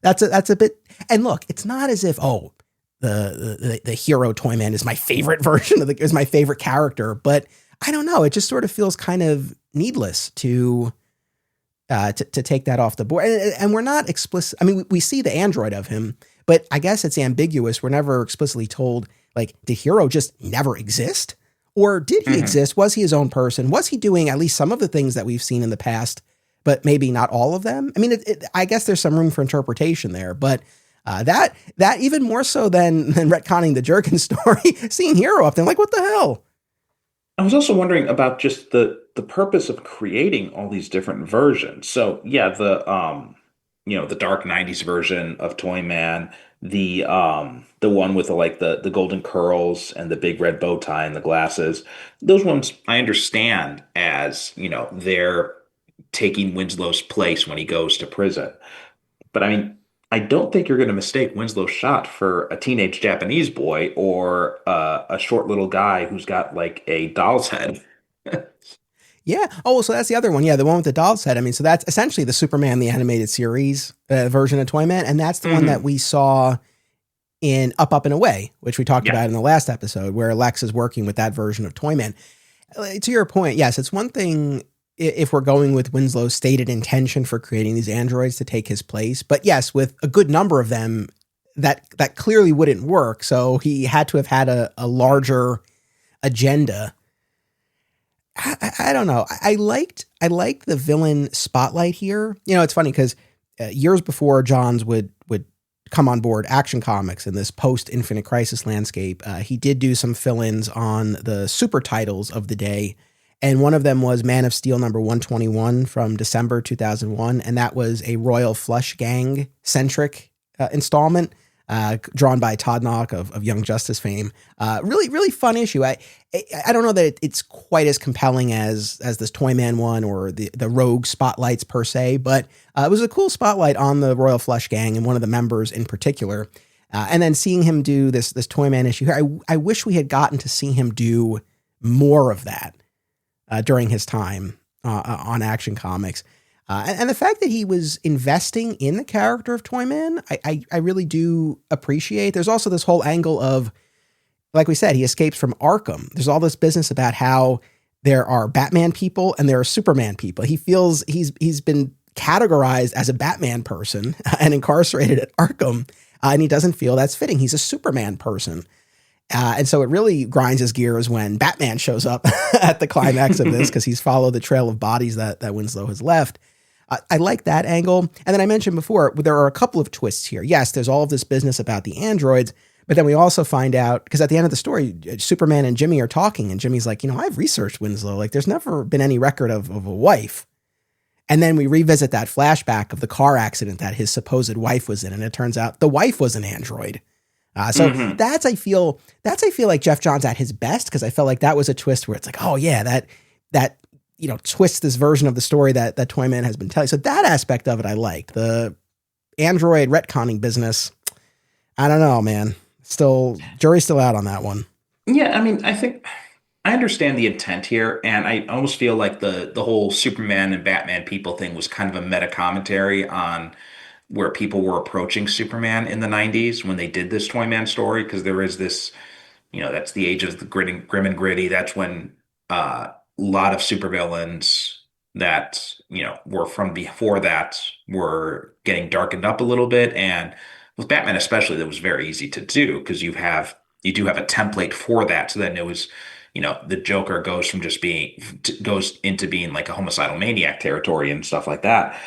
that's a bit. And look, it's not as if the Hero Toyman is my favorite version is my favorite character, but I don't know. It just sort of feels kind of needless to take that off the board. And we're not explicit. I mean, we see the android of him, but I guess it's ambiguous. We're never explicitly told, like, did Hero just never exist? Or did he Hmm. exist? Was he his own person? Was he doing at least some of the things that we've seen in the past, but maybe not all of them? I mean, I guess there's some room for interpretation there, but that even more so than retconning the Jerkin story, seeing Hero up there, like, what the hell? I was also wondering about just the purpose of creating all these different versions. So yeah, the dark '90s version of Toyman, the one with the golden curls and the big red bow tie and the glasses. Those ones I understand as, they're taking Winslow's place when he goes to prison. But I mean, I don't think you're going to mistake Winslow Schott for a teenage Japanese boy or a short little guy who's got like a doll's head. Yeah. Oh, so that's the other one. Yeah, the one with the doll's head. I mean, so that's essentially the Superman the animated series version of Toyman, and that's the one that Hmm. we saw in Up, Up and Away, which we talked Yeah. about in the last episode, where Lex is working with that version of Toyman. To your point, yes, it's one thing if we're going with Winslow's stated intention for creating these androids to take his place, but yes, with a good number of them, that clearly wouldn't work. So he had to have had a larger agenda. I don't know. I liked the villain spotlight here. It's funny because years before Johns would come on board Action Comics in this post Infinite Crisis landscape, he did do some fill-ins on the super titles of the day, and one of them was Man of Steel number 121 from December 2001, and that was a Royal Flush Gang centric installment. Drawn by Todd Knock of Young Justice fame. Really, really fun issue. I don't know that it's quite as compelling as this Toyman one or the Rogue spotlights per se, but it was a cool spotlight on the Royal Flush Gang and one of the members in particular. And then seeing him do this Toyman issue here, I wish we had gotten to see him do more of that during his time on Action Comics. And the fact that he was investing in the character of Toyman, I really do appreciate. There's also this whole angle of, like we said, he escapes from Arkham. There's all this business about how there are Batman people and there are Superman people. He feels he's been categorized as a Batman person and incarcerated at Arkham, and he doesn't feel that's fitting. He's a Superman person. And so it really grinds his gears when Batman shows up at the climax of this because he's followed the trail of bodies that Winslow has left. I like that angle. And then I mentioned before, there are a couple of twists here. Yes, there's all of this business about the androids, but then we also find out, because at the end of the story, Superman and Jimmy are talking, and Jimmy's like, I've researched Winslow. Like, there's never been any record of a wife. And then we revisit that flashback of the car accident that his supposed wife was in, and it turns out the wife was an android. So Mm-hmm. that's I feel like Jeff Johns at his best, because I felt like that was a twist where it's like, oh yeah, that twists this version of the story that Toyman has been telling. So that aspect of it I liked. The android retconning business, I don't know, man. Still, jury's still out on that one. Yeah, I mean, I think I understand the intent here, and I almost feel like the whole Superman and Batman people thing was kind of a meta commentary on where people were approaching Superman in the 90s when they did this Toyman story, because there is this, that's the age of the grim and gritty. That's when a lot of supervillains that, were from before that were getting darkened up a little bit. And with Batman especially, that was very easy to do because you do have a template for that. So then it was, the Joker goes from just goes into being like a homicidal maniac territory and stuff like that.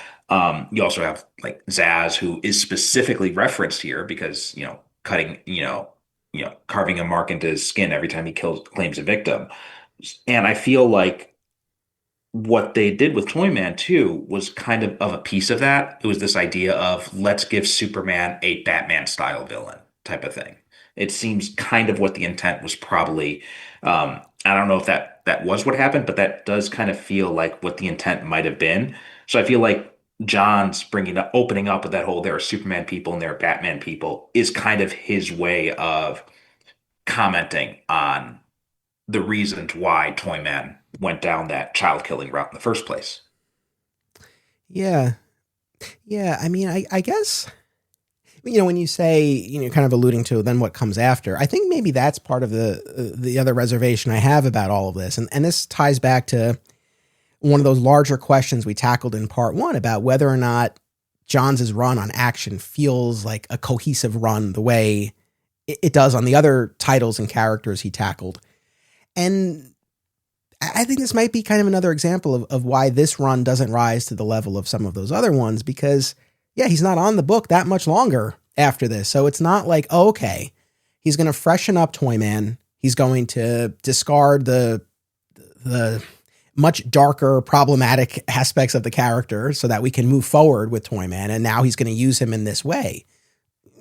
You also have like Zaz, who is specifically referenced here because, cutting, carving a mark into his skin every time he claims a victim. And I feel like what they did with Toyman too was kind of a piece of that. It was this idea of let's give Superman a Batman style villain type of thing. It seems kind of what the intent was probably. I don't know if that was what happened, but that does kind of feel like what the intent might have been. So I feel like John's opening up with that whole there are Superman people and there are Batman people is kind of his way of commenting on the reasons why Toyman went down that child killing route in the first place. Yeah. Yeah. I mean, I guess, when you say, kind of alluding to then what comes after, I think maybe that's part of the other reservation I have about all of this. And this ties back to one of those larger questions we tackled in part one about whether or not Johns' run on action feels like a cohesive run the way it does on the other titles and characters he tackled. And I think this might be kind of another example of why this run doesn't rise to the level of some of those other ones, because, yeah, he's not on the book that much longer after this. So it's not like, oh, okay, he's going to freshen up Toyman. He's going to discard the much darker, problematic aspects of the character so that we can move forward with Toyman. And now he's going to use him in this way.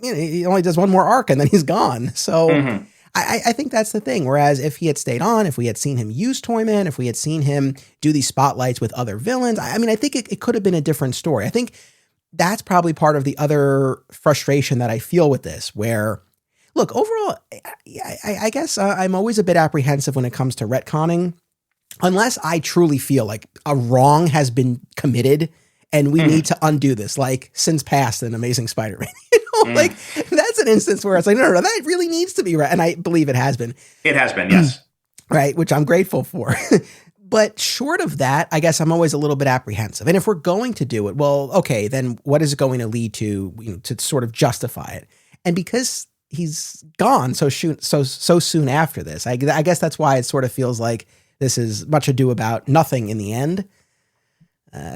He only does one more arc and then he's gone. So Mm-hmm. I think that's the thing. Whereas if he had stayed on, if we had seen him use Toyman, if we had seen him do these spotlights with other villains, I mean, I think it could have been a different story. I think that's probably part of the other frustration that I feel with this, where, look, overall, I guess I'm always a bit apprehensive when it comes to retconning, unless I truly feel like a wrong has been committed and we need to undo this, like Sins Past in Amazing Spider-Man. Like that's an instance where it's like, no, that really needs to be right. And I believe it has been. It has been, yes. Right, which I'm grateful for. But short of that, I guess I'm always a little bit apprehensive. And if we're going to do it, well, okay, then what is it going to lead to, to sort of justify it? And because he's gone so soon after this, I guess that's why it sort of feels like this is much ado about nothing in the end.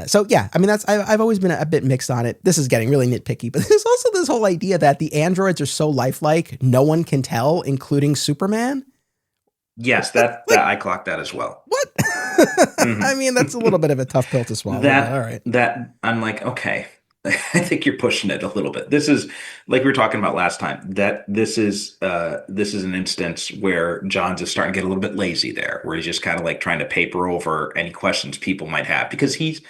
So yeah, I mean, I've always been a bit mixed on it. This is getting really nitpicky, but there's also this whole idea that the androids are so lifelike, no one can tell, including Superman. Yes, that I clocked that as well. What? Mm-hmm. I mean, that's a little bit of a tough pill to swallow. All right. That I'm like, okay, I think you're pushing it a little bit. This is like we were talking about last time, that this is an instance where Johns is starting to get a little bit lazy there, where he's just kind of like trying to paper over any questions people might have, because he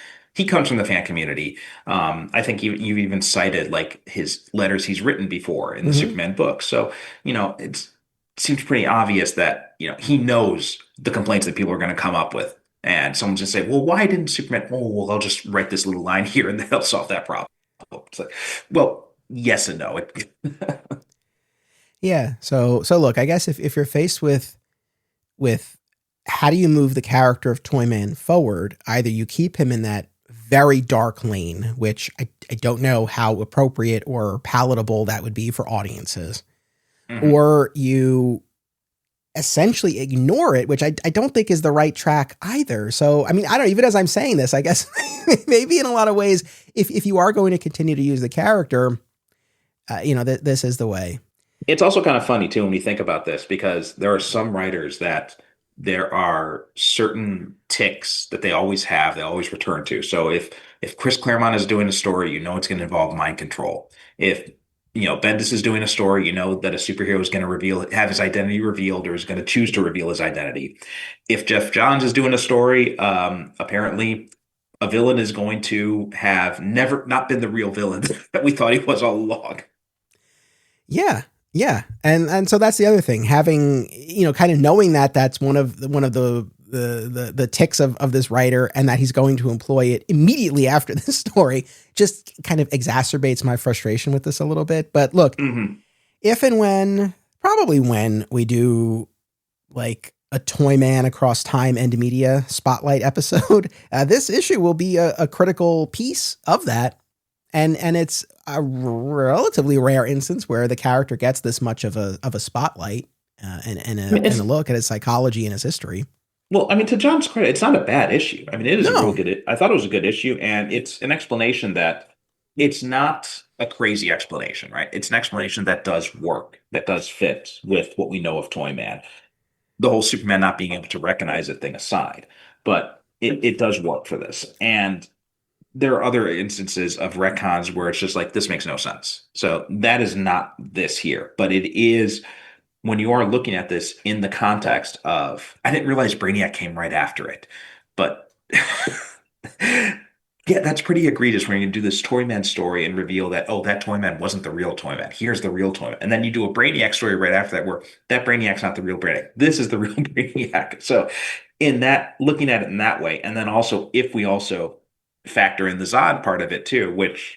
comes from the fan community. I think you've even cited like his letters he's written before in the Superman book. So, it seems pretty obvious that, he knows the complaints that people are going to come up with. And someone's just say, well, why didn't Superman? Oh, well, I'll just write this little line here and they'll solve that problem. It's like, well, yes and no. Yeah. So look, I guess if you're faced with how do you move the character of Toyman forward, either you keep him in that very dark lane, which I don't know how appropriate or palatable that would be for audiences, or you essentially ignore it, which I don't think is the right track either. So, I mean, I don't, even as I'm saying this, I guess maybe in a lot of ways, if you are going to continue to use the character, this is the way. It's also kind of funny too when we think about this, because there are some writers that there are certain ticks that they always have, they always return to. So if Chris Claremont is doing a story, you know it's going to involve mind control. If Bendis is doing a story, you know that a superhero is going to have his identity revealed, or is going to choose to reveal his identity. If Jeff Johns is doing a story, apparently a villain is going to have never not been the real villain that we thought he was all along. Yeah. Yeah. And so that's the other thing, having, kind of knowing that that's one of the ticks of this writer, and that he's going to employ it immediately after this story, just kind of exacerbates my frustration with this a little bit. But look, if and when, probably when we do like a Toyman across time and media spotlight episode, this issue will be a critical piece of that. And it's a relatively rare instance where the character gets this much of a spotlight and a look at his psychology and his history. Well, I mean, to John's credit, it's not a bad issue. I mean, it is a real No. good. I thought it was a good issue, and it's an explanation that it's not a crazy explanation, right? It's an explanation that does work, that does fit with what we know of Toyman. The whole Superman not being able to recognize it thing aside, but it does work for this. And there are other instances of retcons where it's just like, this makes no sense. So that is not this here, but it is when you are looking at this in the context of, I didn't realize Brainiac came right after it, but yeah, that's pretty egregious when you do this Toyman story and reveal that, oh, that Toyman wasn't the real Toyman. Here's the real Toyman. And then you do a Brainiac story right after that where that Brainiac's not the real Brainiac. This is the real Brainiac. So in that, looking at it in that way, and then also if we also factor in the Zod part of it too, which,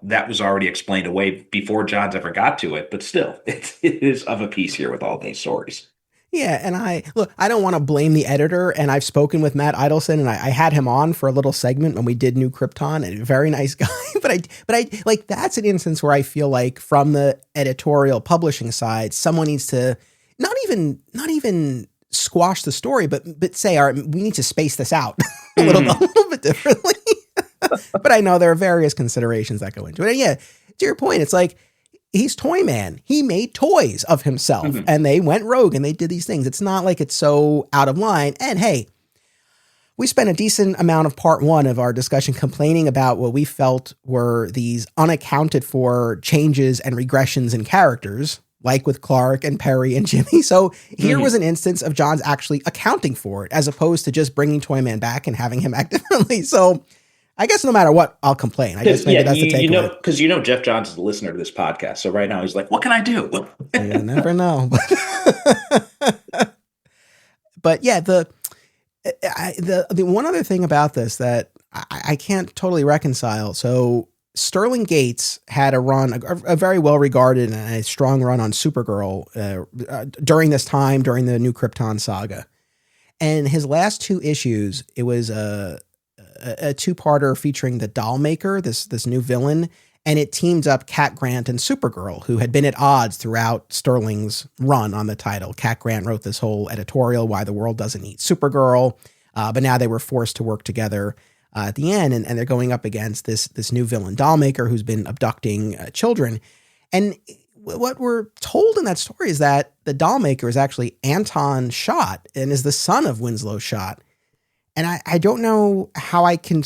that was already explained away before Johns ever got to it, but still, it is of a piece here with all these stories. Yeah, and I don't want to blame the editor, and I've spoken with Matt Idelson, and I had him on for a little segment when we did New Krypton, and a very nice guy. but I like, that's an instance where I feel like from the editorial publishing side, someone needs to not even squash the story, but say, all right, we need to space this out a little bit differently. But I know there are various considerations that go into it. And yeah, to your point, it's like, he's Toyman. He made toys of himself and they went rogue and they did these things. It's not like it's so out of line. And hey, we spent a decent amount of part one of our discussion complaining about what we felt were these unaccounted for changes and regressions in characters, like with Clark and Perry and Jimmy. So here was an instance of Johns actually accounting for it, as opposed to just bringing Toyman back and having him act differently. So I guess no matter what, I'll complain. I guess maybe that's the takeaway. Because Jeff Johns is a listener to this podcast, so right now he's like, "What can I do?" You never know. But yeah, the one other thing about this that I can't totally reconcile. So Sterling Gates had a run, a very well regarded and a strong run on Supergirl during this time, during the New Krypton saga, and his last two issues, it was a two-parter featuring the Doll Maker, this new villain, and it teamed up Cat Grant and Supergirl, who had been at odds throughout Sterling's run on the title. Cat Grant wrote this whole editorial, Why the World Doesn't Need Supergirl, but now they were forced to work together at the end, and they're going up against this new villain, Doll Maker, who's been abducting children. And what we're told in that story is that the Doll Maker is actually Anton Schott and is the son of Winslow Schott. And I don't know how I can,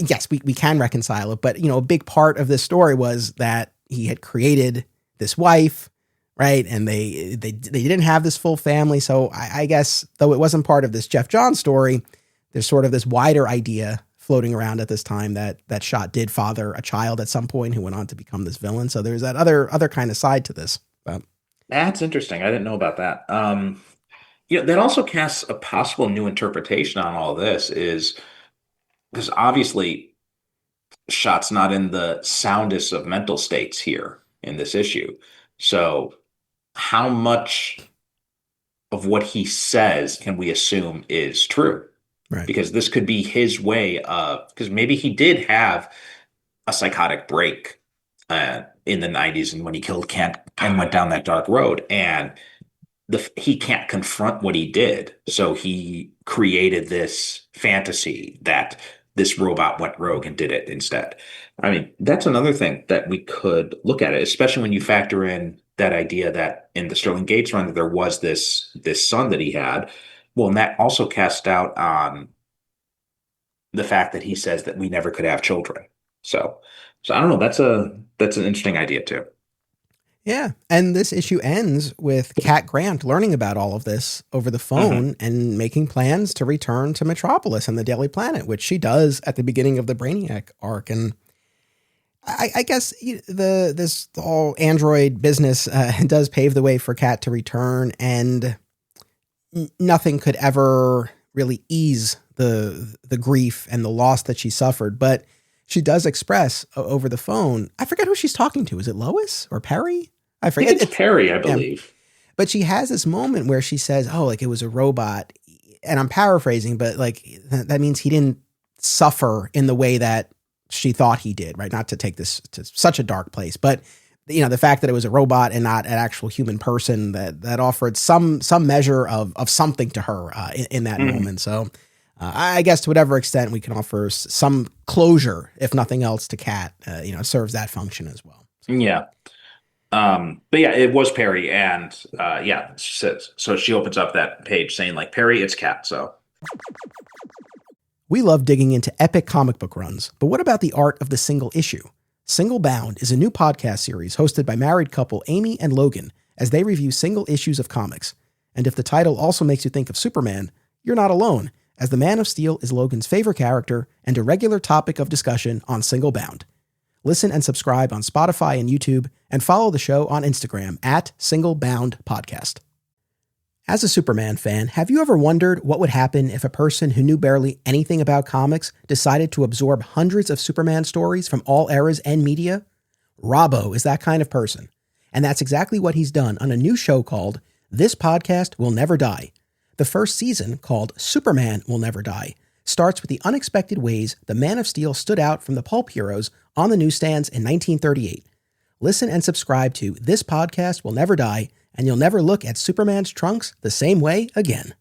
yes, we can reconcile it, but, a big part of this story was that he had created this wife, right? And they didn't have this full family. So I guess, though it wasn't part of this Jeff Johns story, there's sort of this wider idea floating around at this time that Schott did father a child at some point who went on to become this villain. So there's that other kind of side to this. But that's interesting. I didn't know about that. That also casts a possible new interpretation on all this, is because obviously Schott's not in the soundest of mental states here in this issue. So how much of what he says can we assume is true? Right. Because this could be his way of, because maybe he did have a psychotic break in the 90s and when he killed Kent and went down that dark road, and he can't confront what he did. So he created this fantasy that this robot went rogue and did it instead. I mean, that's another thing that we could look at it, especially when you factor in that idea that in the Sterling Gates run, there was this son that he had. Well, and that also cast doubt on the fact that he says that we never could have children. So I don't know. That's an interesting idea too. Yeah. And this issue ends with Cat Grant learning about all of this over the Hmm. phone and making plans to return to Metropolis and the Daily Planet, which she does at the beginning of the Brainiac arc. And I guess this whole android business does pave the way for Cat to return, and nothing could ever really ease the grief and the loss that she suffered. But she does express over the phone. I forget who she's talking to. Is it Lois or Perry? I I think forget. it's Perry, I Yeah. believe. But she has this moment where she says, "Oh, like it was a robot," and I'm paraphrasing, but like that means he didn't suffer in the way that she thought he did, right? Not to take this to such a dark place, but the fact that it was a robot and not an actual human person that offered some measure of something to her in that Hmm. moment. So I guess to whatever extent we can offer some closure, if nothing else, to Kat, serves that function as well. Yeah. But yeah, it was Perry, and yeah, so she opens up that page saying like Perry, it's Cat. So We love digging into epic comic book runs, but what about the art of the single issue? Single Bound is a new podcast series hosted by married couple Amy and Logan as they review single issues of comics. And if the title also makes you think of Superman, you're not alone, as the Man of Steel is Logan's favorite character and a regular topic of discussion on Single Bound. Listen and subscribe on Spotify and YouTube, and follow the show on Instagram at Single Bound Podcast. As a Superman fan, have you ever wondered what would happen if a person who knew barely anything about comics decided to absorb hundreds of Superman stories from all eras and media? Robbo is that kind of person. And that's exactly what he's done on a new show called This Podcast Will Never Die. The first season, called Superman Will Never Die, starts with the unexpected ways the Man of Steel stood out from the pulp heroes on the newsstands in 1938. Listen and subscribe to This Podcast Will Never Die, and you'll never look at Superman's trunks the same way again.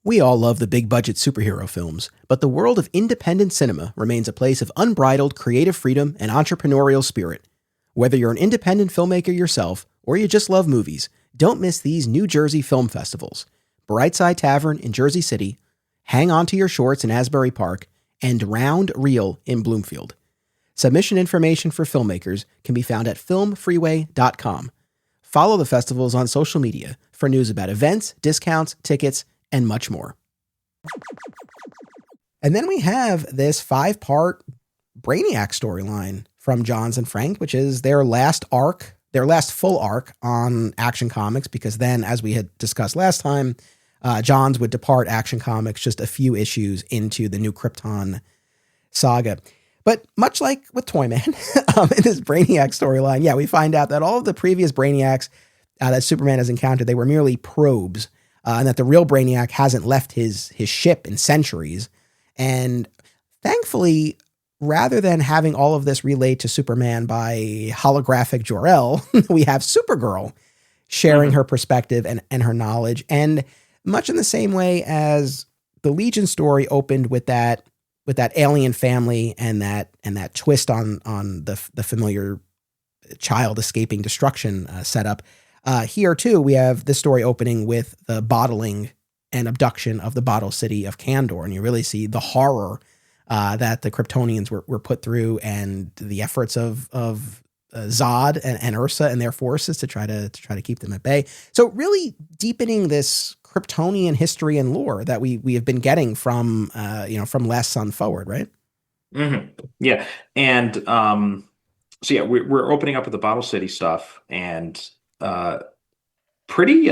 We all love the big budget superhero films, but the world of independent cinema remains a place of unbridled creative freedom and entrepreneurial spirit. Whether you're an independent filmmaker yourself or you just love movies, don't miss these New Jersey film festivals: Brightside Tavern in Jersey City, Hang On to Your Shorts in Asbury Park, and Round Reel in Bloomfield. Submission information for filmmakers can be found at filmfreeway.com. Follow the festivals on social media for news about events, discounts, tickets, and much more. And then we have this 5-part Brainiac storyline from Johns and Frank, which is their last arc, their last full arc on Action Comics, because then, as we had discussed last time, Johns would depart Action Comics just a few issues into the New Krypton saga. But much like with Toyman, in this Brainiac storyline, yeah, we find out that all of the previous Brainiacs that Superman has encountered, they were merely probes, and that the real Brainiac hasn't left his ship in centuries. And thankfully, rather than having all of this relayed to Superman by holographic Jor-El, we have Supergirl sharing mhm. her perspective and her knowledge. And much in the same way as the Legion story opened with that alien family and that twist on the familiar child escaping destruction setup. Here too, we have this story opening with the bottling and abduction of the bottle city of Kandor, and you really see the horror that the Kryptonians were put through, and the efforts of Zod and Ursa and their forces to try to keep them at bay. So really deepening this Kryptonian history and lore that we have been getting from from Last Sun forward, right? Hmm. Yeah, and so yeah, we're opening up with the Bottle City stuff, and uh, pretty.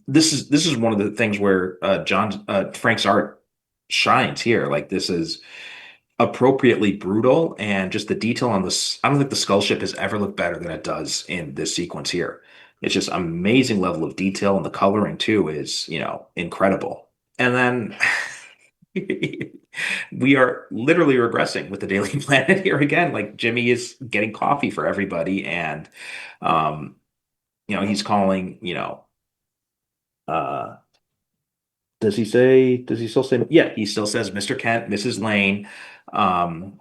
This is one of the things where John Frank's art shines here. Like this is appropriately brutal, and just the detail on this. I don't think the Skull Ship has ever looked better than it does in this sequence here. It's just amazing level of detail, and the coloring too is, incredible. And then we are literally regressing with the Daily Planet here again. Like Jimmy is getting coffee for everybody, and he's calling, uh Does he still say, yeah, he still says Mr. Kent, Mrs. Lane. Um,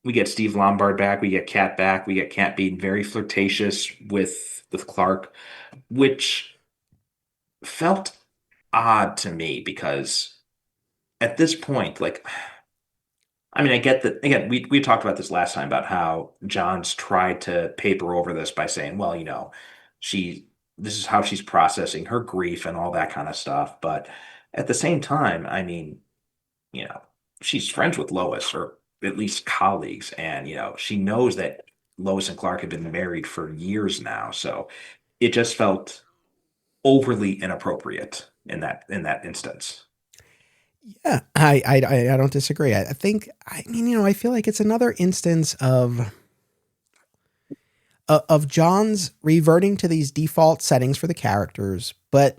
we get Steve Lombard back, we get Kat back, we get Kat being very flirtatious with Clark, which felt odd to me because at this point, like, I mean, I get that. Again, we talked about this last time about how Johns tried to paper over this by saying, well, she this is how she's processing her grief and all that kind of stuff. But at the same time, I mean, you know, she's friends with Lois, or at least colleagues, and she knows that Lois and Clark have been married for years now. So it just felt overly inappropriate in that instance. Yeah, I don't disagree. I think, I mean, I feel like it's another instance of John's reverting to these default settings for the characters, but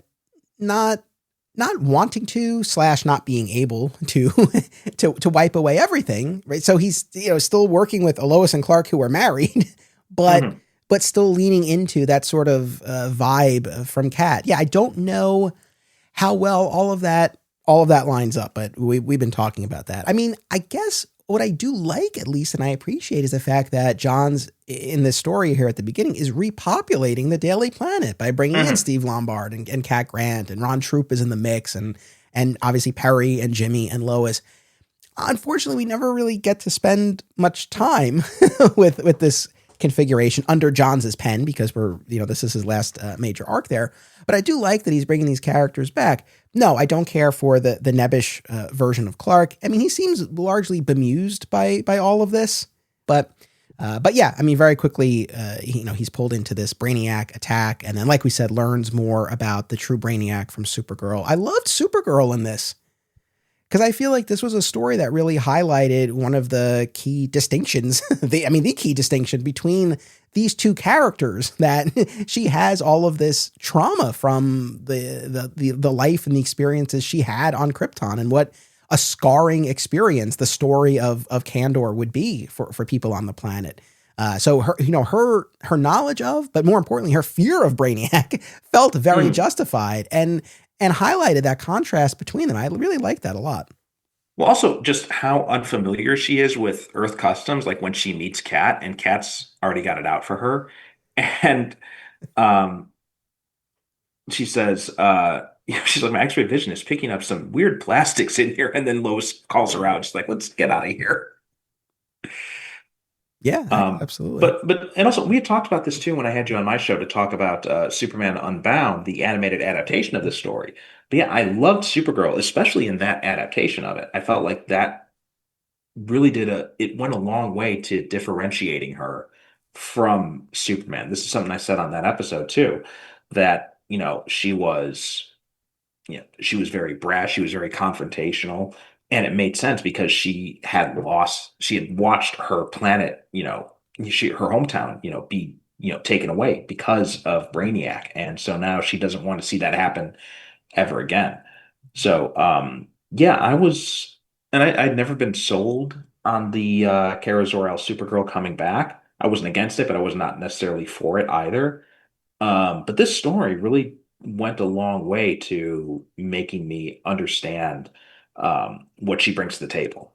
not wanting to / not being able to to wipe away everything, right? So he's still working with Lois and Clark, who are married, but Mhm. but still leaning into that sort of vibe from Kat. Yeah, I don't know how well all of that lines up, but we've been talking about that. I mean, I guess what I do like, at least, and I appreciate, is the fact that John's in this story here at the beginning is repopulating the Daily Planet by bringing in Mhm. Steve Lombard and Cat Grant, and Ron Troop is in the mix, and obviously Perry and Jimmy and Lois. Unfortunately, we never really get to spend much time with this configuration under Johns's pen, because this is his last major arc there. But I do like that he's bringing these characters back. No, I don't care for the nebbish version of Clark. I mean, he seems largely bemused by all of this, but yeah, I mean, very quickly, he's pulled into this Brainiac attack, and then, like we said, learns more about the true Brainiac from Supergirl. I loved Supergirl in this, because I feel like this was a story that really highlighted one of the key distinctions, the key distinction between these two characters, that she has all of this trauma from the life and the experiences she had on Krypton, and what a scarring experience the story of Kandor would be for people on the planet. So her knowledge of, but more importantly, her fear of Brainiac felt very justified, and highlighted that contrast between them. I really like that a lot. Well, also just how unfamiliar she is with Earth customs, like when she meets Kat, and Kat's already got it out for her. And um, she says, she's like, my X-ray vision is picking up some weird plastics in here. And then Lois calls her out. She's like, let's get out of here. Yeah, Um, absolutely. and also we had talked about this too when I had you on my show to talk about Superman Unbound, the animated adaptation of this story. But yeah, I loved Supergirl, especially in that adaptation of it. I felt like that really it went a long way to differentiating her from Superman. This is something I said on that episode too, that she was very brash, she was very confrontational, and it made sense because she had watched her planet, her hometown, be, taken away because of Brainiac. And so now she doesn't want to see that happen ever again. So, yeah, I'd never been sold on the Kara Zor-El Supergirl coming back. I wasn't against it, but I was not necessarily for it either. But this story really went a long way to making me understand what she brings to the table.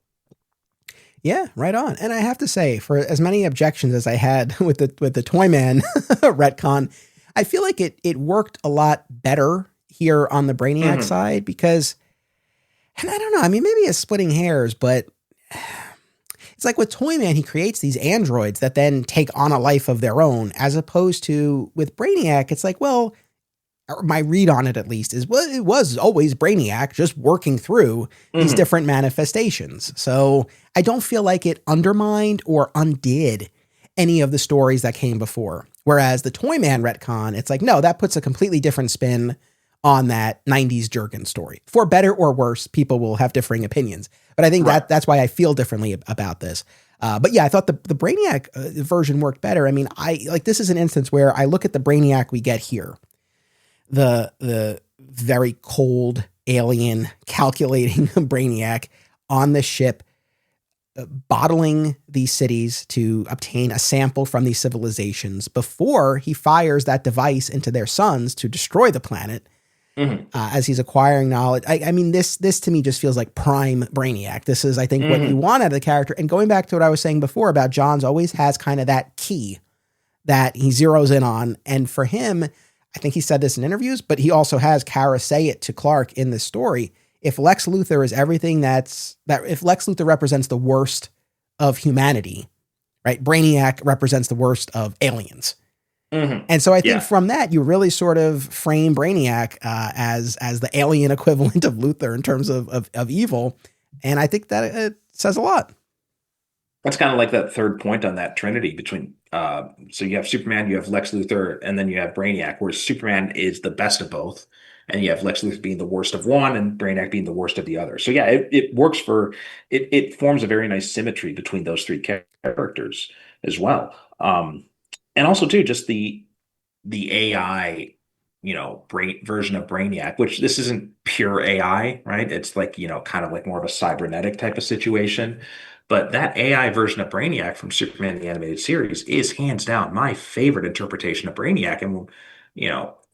Yeah, right on. And I have to say, for as many objections as I had with the Toyman retcon, I feel like it worked a lot better here on the Brainiac Hmm. side, because, and I don't know, I mean, maybe it's splitting hairs, but it's like with Toyman, he creates these androids that then take on a life of their own, as opposed to with Brainiac, it's like, well, or my read on it at least is, well, it was always Brainiac just working through these Hmm. different manifestations. So I don't feel like it undermined or undid any of the stories that came before. Whereas the Toyman retcon, it's like, no, that puts a completely different spin on that 90s Jurgen story. For better or worse, people will have differing opinions. But I think Right. that's why I feel differently about this. But yeah, I thought the Brainiac version worked better. I mean, this is an instance where I look at the Brainiac we get here, the very cold alien calculating Brainiac on the ship, bottling these cities to obtain a sample from these civilizations before he fires that device into their suns to destroy the planet. Hmm. as he's acquiring knowledge. I mean, this to me just feels like prime Brainiac. This is, I think, what you Hmm. want out of the character. And going back to what I was saying before about Johns always has kind of that key that he zeroes in on. And for him, I think he said this in interviews, but he also has Kara say it to Clark in this story. If Lex Luthor is everything if Lex Luthor represents the worst of humanity, right? Brainiac represents the worst of aliens. Hmm. And so I think Yeah. from that, you really sort of frame Brainiac as the alien equivalent of Luthor in terms of evil. And I think that it says a lot. That's kind of like that third point on that trinity between so you have Superman, you have Lex Luthor, and then you have Brainiac, where Superman is the best of both, and you have Lex Luthor being the worst of one and Brainiac being the worst of the other. So yeah, it works for it forms a very nice symmetry between those three characters as well. And also too, just the AI, brain version of Brainiac, which this isn't pure AI, right? It's like, kind of like more of a cybernetic type of situation. But that AI version of Brainiac from Superman the Animated Series is hands down my favorite interpretation of Brainiac. And,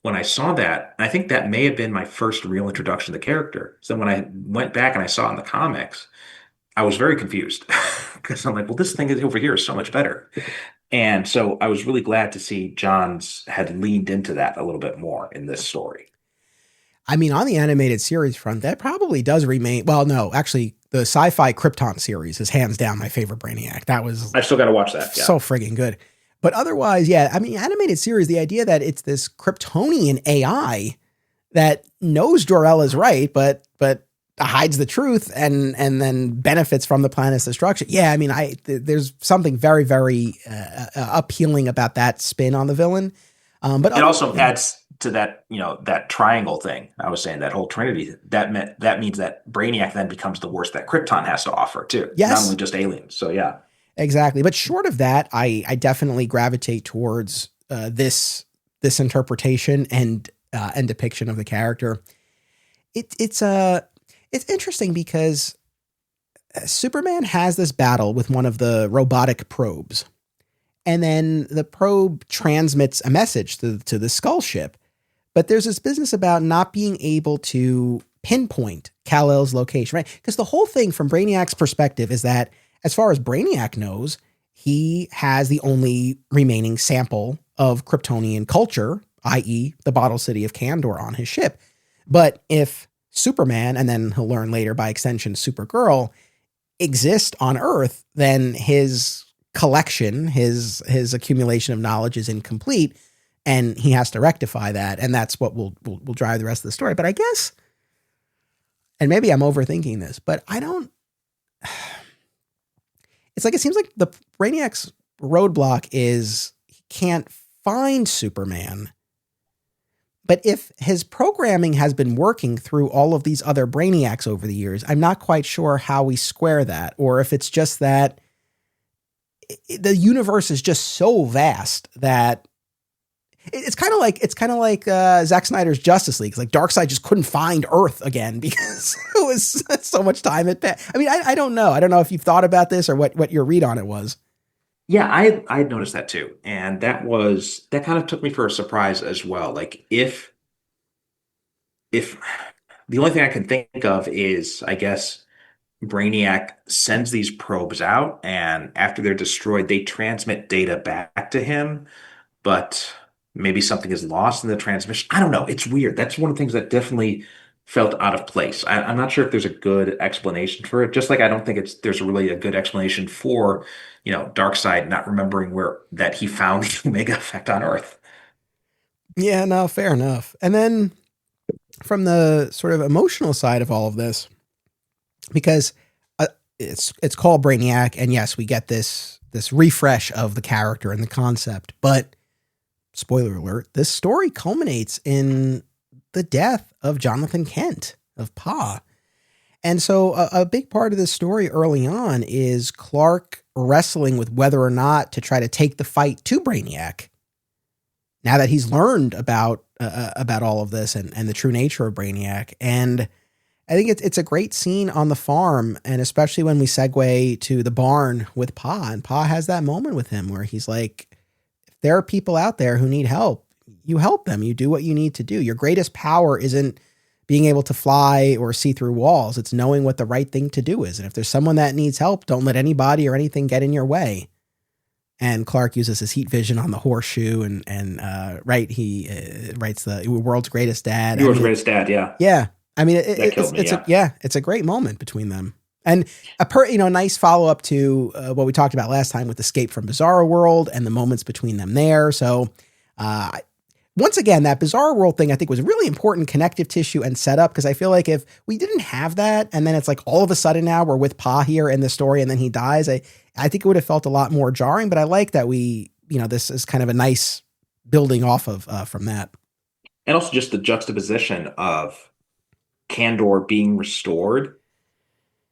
when I saw that, I think that may have been my first real introduction to the character. So when I went back and I saw it in the comics, I was very confused because I'm like, well, this thing is over here is so much better. And so I was really glad to see Johns had leaned into that a little bit more in this story. I mean, on the animated series front, that probably does remain. Well, no, actually, the sci-fi Krypton series is hands down my favorite Brainiac. That was I still got to watch that. Yeah. so friggin' good. But otherwise, yeah, I mean, animated series, the idea that it's this Kryptonian AI that knows Jor-El is right, but hides the truth and then benefits from the planet's destruction. Yeah, I mean, there's something very, very appealing about that spin on the villain. But It also adds to that, that triangle thing. I was saying that whole Trinity. That means that Brainiac then becomes the worst that Krypton has to offer too. Not yes, only just aliens. So yeah. exactly. But short of that, I definitely gravitate towards this interpretation and depiction of the character. It's interesting because Superman has this battle with one of the robotic probes, and then the probe transmits a message to the Skull ship. But there's this business about not being able to pinpoint Kal-El's location, right? Because the whole thing from Brainiac's perspective is that, as far as Brainiac knows, he has the only remaining sample of Kryptonian culture, i.e., the bottle city of Kandor, on his ship. But if Superman, and then he'll learn later by extension Supergirl, exist on Earth, then his collection, his accumulation of knowledge is incomplete, and he has to rectify that, and that's what will drive the rest of the story. But I guess, and maybe I'm overthinking this, but I don't. It's like it seems like the Brainiac's roadblock is he can't find Superman. But if his programming has been working through all of these other Brainiacs over the years, I'm not quite sure how we square that, or if it's just that the universe is just so vast that it's kind of like Zack Snyder's Justice League. It's like Darkseid just couldn't find Earth again because it was so much time had passed. I mean, I don't know. I don't know if you've thought about this or what your read on it was. Yeah, I noticed that too. And that kind of took me for a surprise as well. Like if the only thing I can think of is, I guess, Brainiac sends these probes out, and after they're destroyed, they transmit data back to him, but maybe something is lost in the transmission. I don't know. It's weird. That's one of the things that definitely felt out of place. I'm not sure if there's a good explanation for it. Just like I don't think there's really a good explanation for, Darkseid not remembering where that he found the Omega effect on Earth. Yeah, no, fair enough. And then from the sort of emotional side of all of this, because it's called Brainiac, and yes, we get this refresh of the character and the concept, but spoiler alert, this story culminates in the death of Jonathan Kent, of Pa. And so a big part of this story early on is Clark wrestling with whether or not to try to take the fight to Brainiac. Now that he's learned about all of this and the true nature of Brainiac. And I think it's a great scene on the farm, and especially when we segue to the barn with Pa, and Pa has that moment with him where he's like, if there are people out there who need help, you help them. You do what you need to do. Your greatest power isn't being able to fly or see through walls. It's knowing what the right thing to do is. And if there's someone that needs help, don't let anybody or anything get in your way. And Clark uses his heat vision on the horseshoe, and he writes the world's greatest dad. Yours greatest dad, yeah. Yeah. I mean, That killed me, yeah. it's a great moment between them. And nice follow up to what we talked about last time with Escape from Bizarro World and the moments between them there. So, once again, that Bizarro World thing I think was really important connective tissue and setup, because I feel like if we didn't have that, and then it's like all of a sudden now we're with Pa here in the story, and then he dies, I think it would have felt a lot more jarring. But I like that this is kind of a nice building off of from that. And also just the juxtaposition of Candor being restored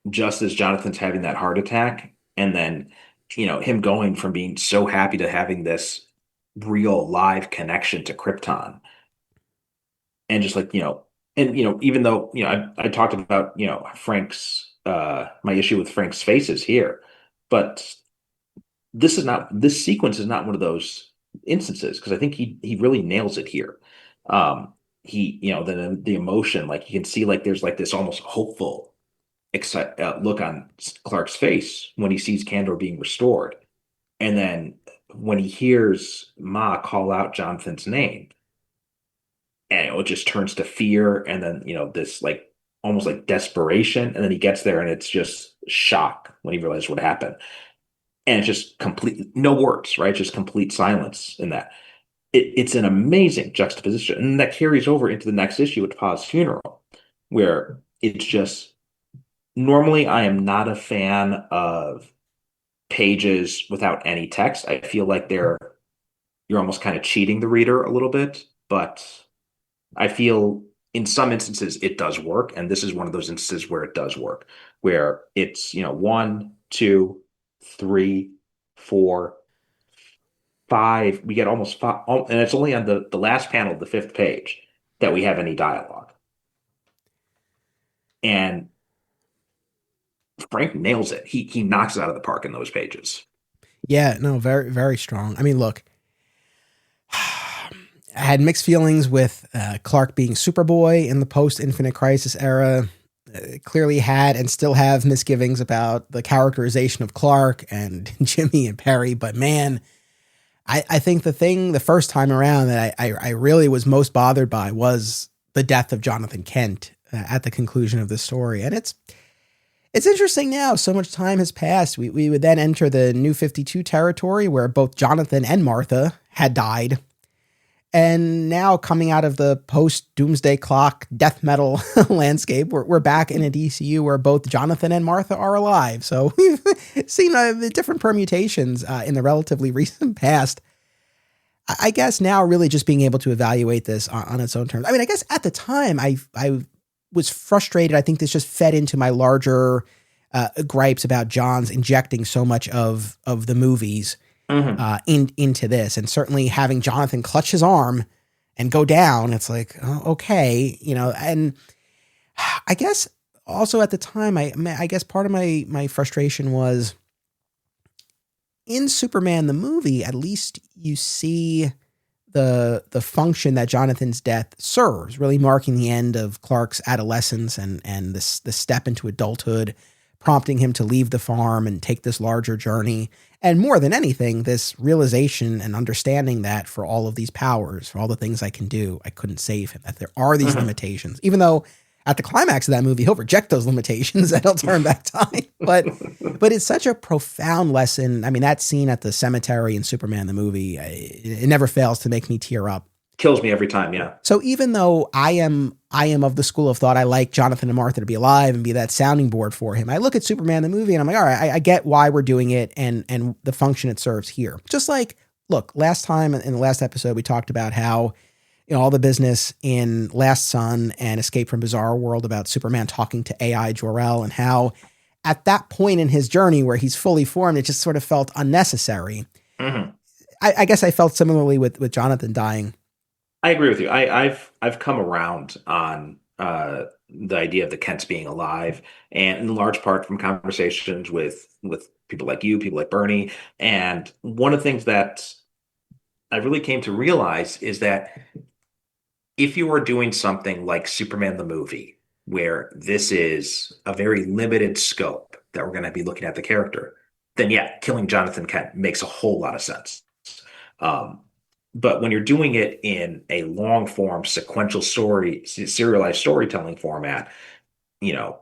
just as Jonathan's having that heart attack, and then him going from being so happy to having this real live connection to Krypton. And just like and even though I talked about Frank's my issue with Frank's faces here, but this sequence is not one of those instances, because I think he really nails it here. He the emotion, like you can see, like there's like this almost hopeful look on Clark's face when he sees Candor being restored, and then when he hears Ma call out Jonathan's name, and it just turns to fear, and then this like almost like desperation, and then he gets there and it's just shock when he realizes what happened, and it's just complete, no words, right? Just complete silence in that. It's an amazing juxtaposition, and that carries over into the next issue at Pa's funeral, where it's just, normally I am not a fan of pages without any text. I feel like you're almost kind of cheating the reader a little bit, but I feel in some instances it does work, and this is one of those instances where it does work, where it's 1, 2, 3, 4, 5. We get almost 5, and it's only on the last panel of the 5th page that we have any dialogue. And Frank nails it. He knocks it out of the park in those pages. Yeah, no, very, very strong. I mean, look, I had mixed feelings with Clark being Superboy in the post-Infinite Crisis era. Clearly had and still have misgivings about the characterization of Clark and Jimmy and Perry. But man, I think the first time around that I really was most bothered by was the death of Jonathan Kent at the conclusion of the story. And it's interesting now, so much time has passed. We would then enter the New 52 territory where both Jonathan and Martha had died. And now coming out of the post-Doomsday Clock death metal landscape, we're back in a DCU where both Jonathan and Martha are alive. So we've seen different permutations in the relatively recent past. I guess now really just being able to evaluate this on its own terms. I mean, I guess at the time I was frustrated. I think this just fed into my larger gripes about JOHNS injecting so much of the movies into this, and certainly having Jonathan clutch his arm and go down. It's like, oh, okay, and I guess also at the time, I guess part of my frustration was in Superman the movie, at least you see the function that Jonathan's death serves, really marking the end of Clark's adolescence and the step into adulthood, prompting him to leave the farm and take this larger journey. And more than anything, this realization and understanding that for all of these powers, for all the things I can do, I couldn't save him, that there are these limitations, even though at the climax of that movie, he'll reject those limitations and he'll turn back time. But it's such a profound lesson. I mean, that scene at the cemetery in Superman the movie, it never fails to make me tear up. Kills me every time, yeah. So even though I am of the school of thought, I like Jonathan and Martha to be alive and be that sounding board for him, I look at Superman the movie and I'm like, all right, I get why we're doing it and the function it serves here. Just like, look, last time in the last episode, we talked about how all the business in Last Son and Escape from Bizarro World about Superman talking to AI Jor-El, and how at that point in his journey where he's fully formed, it just sort of felt unnecessary. Mm-hmm. I guess I felt similarly with Jonathan dying. I agree with you. I've come around on the idea of the Kents being alive, and in large part from conversations with people like you, people like Bernie. And one of the things that I really came to realize is that if you are doing something like Superman the movie, where this is a very limited scope that we're going to be looking at the character, then yeah, killing Jonathan Kent makes a whole lot of sense. Um, but when you're doing it in a long form, sequential story, serialized storytelling format, you know,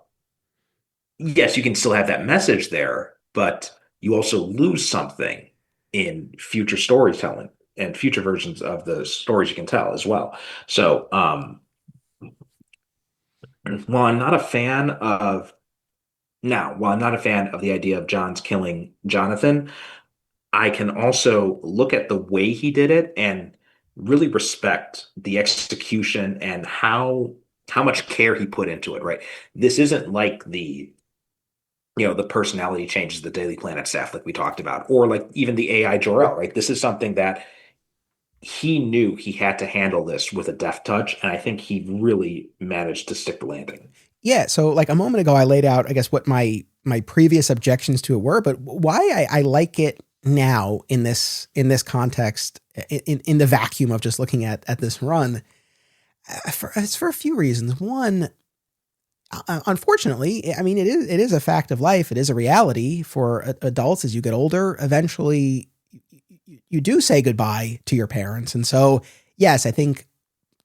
yes, you can still have that message there, but you also lose something in future storytelling and future versions of the stories you can tell as well. So, while I'm not a fan of while I'm not a fan of the idea of John's killing Jonathan, I can also look at the way he did it and really respect the execution and how much care he put into it, right? This isn't like the personality changes the Daily Planet staff like we talked about, or like even the AI Jor-El, right? This is something that he knew he had to handle this with a deft touch, and I think he really managed to stick the landing. Yeah. So like a moment ago, I laid out, I guess, what my previous objections to it were, but why I like it now in this context, in the vacuum of just looking at this run, it's for a few reasons. One, unfortunately, I mean, it is a fact of life. It is a reality for adults as you get older. Eventually, you do say goodbye to your parents, and so yes, I think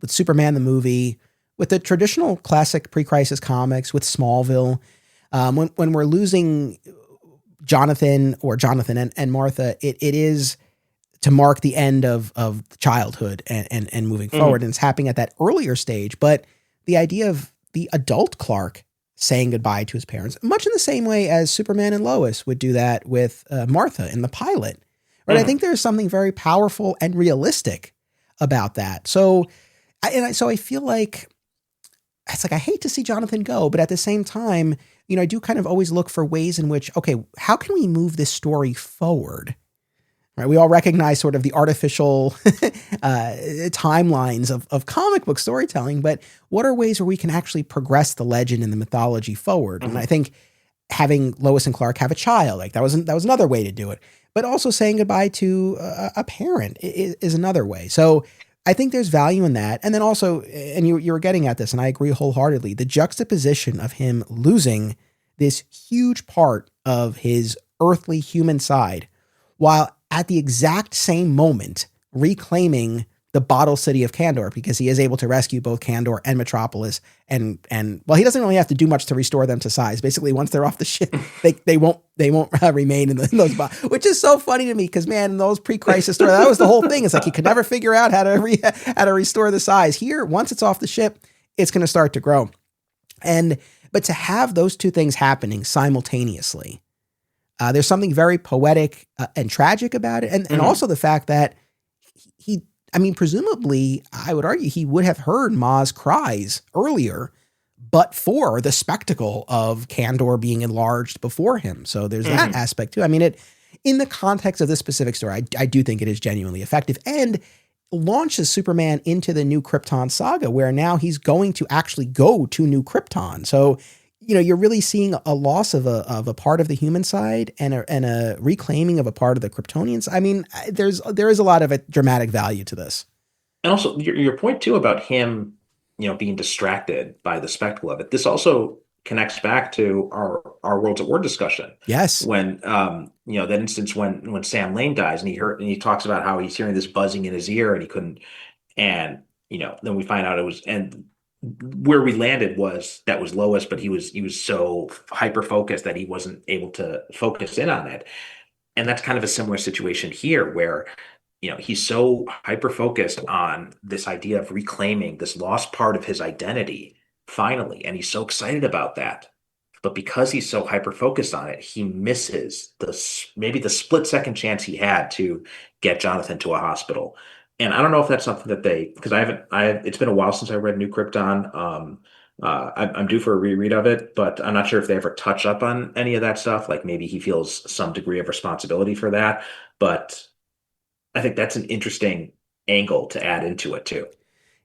with Superman the movie, with the traditional classic pre-crisis comics, with Smallville, when we're losing Jonathan and Martha, it is to mark the end of childhood and moving forward. Mhm. And it's happening at that earlier stage. But the idea of the adult Clark saying goodbye to his parents, much in the same way as Superman and Lois would do that with Martha in the pilot, right? I think Mhm. there's something very powerful and realistic about that. So, I feel like it's like I hate to see Jonathan go, but at the same time, I do kind of always look for ways in which, okay, how can we move this story forward? Right? We all recognize sort of the artificial timelines of comic book storytelling, but what are ways where we can actually progress the legend and the mythology forward? And I Mhm. think having Lois and Clark have a child, like that was another way to do it. But also saying goodbye to a parent is another way. So I think there's value in that. And then also, and you were getting at this, and I agree wholeheartedly, the juxtaposition of him losing this huge part of his earthly human side, while at the exact same moment reclaiming the bottle city of Kandor, because he is able to rescue both Kandor and Metropolis. And well, he doesn't really have to do much to restore them to size. Basically, once they're off the ship, they won't remain in those bottles, which is so funny to me because, man, in those pre-crisis stories, that was the whole thing. It's like he could never figure out how to restore the size. Here, once it's off the ship, it's going to start to grow. But to have those two things happening simultaneously, there's something very poetic and tragic about it. And Mhm. also the fact that I mean, presumably, I would argue he would have heard Ma's cries earlier, but for the spectacle of Kandor being enlarged before him. So there's that Mhm. aspect too. I mean, in the context of this specific story, I do think it is genuinely effective and launches Superman into the New Krypton saga, where now he's going to actually go to New Krypton. So, you're really seeing a loss of a part of the human side and a reclaiming of a part of the Kryptonians. I mean, there is a lot of a dramatic value to this. And also your point too about him, being distracted by the spectacle of it. This also connects back to our Worlds at War discussion Yes. when that instance when Sam Lane dies and he talks about how he's hearing this buzzing in his ear and he couldn't and then we find out it was and where we landed was that was Lois, but he was so hyper focused that he wasn't able to focus in on it. And that's kind of a similar situation here where he's so hyper focused on this idea of reclaiming this lost part of his identity finally, and he's so excited about that. But because he's so hyper focused on it, he misses maybe the split second chance he had to get Jonathan to a hospital. And I don't know if that's something that because it's been a while since I read New Krypton. I'm due for a reread of it, but I'm not sure if they ever touch up on any of that stuff. Like maybe he feels some degree of responsibility for that. But I think that's an interesting angle to add into it too.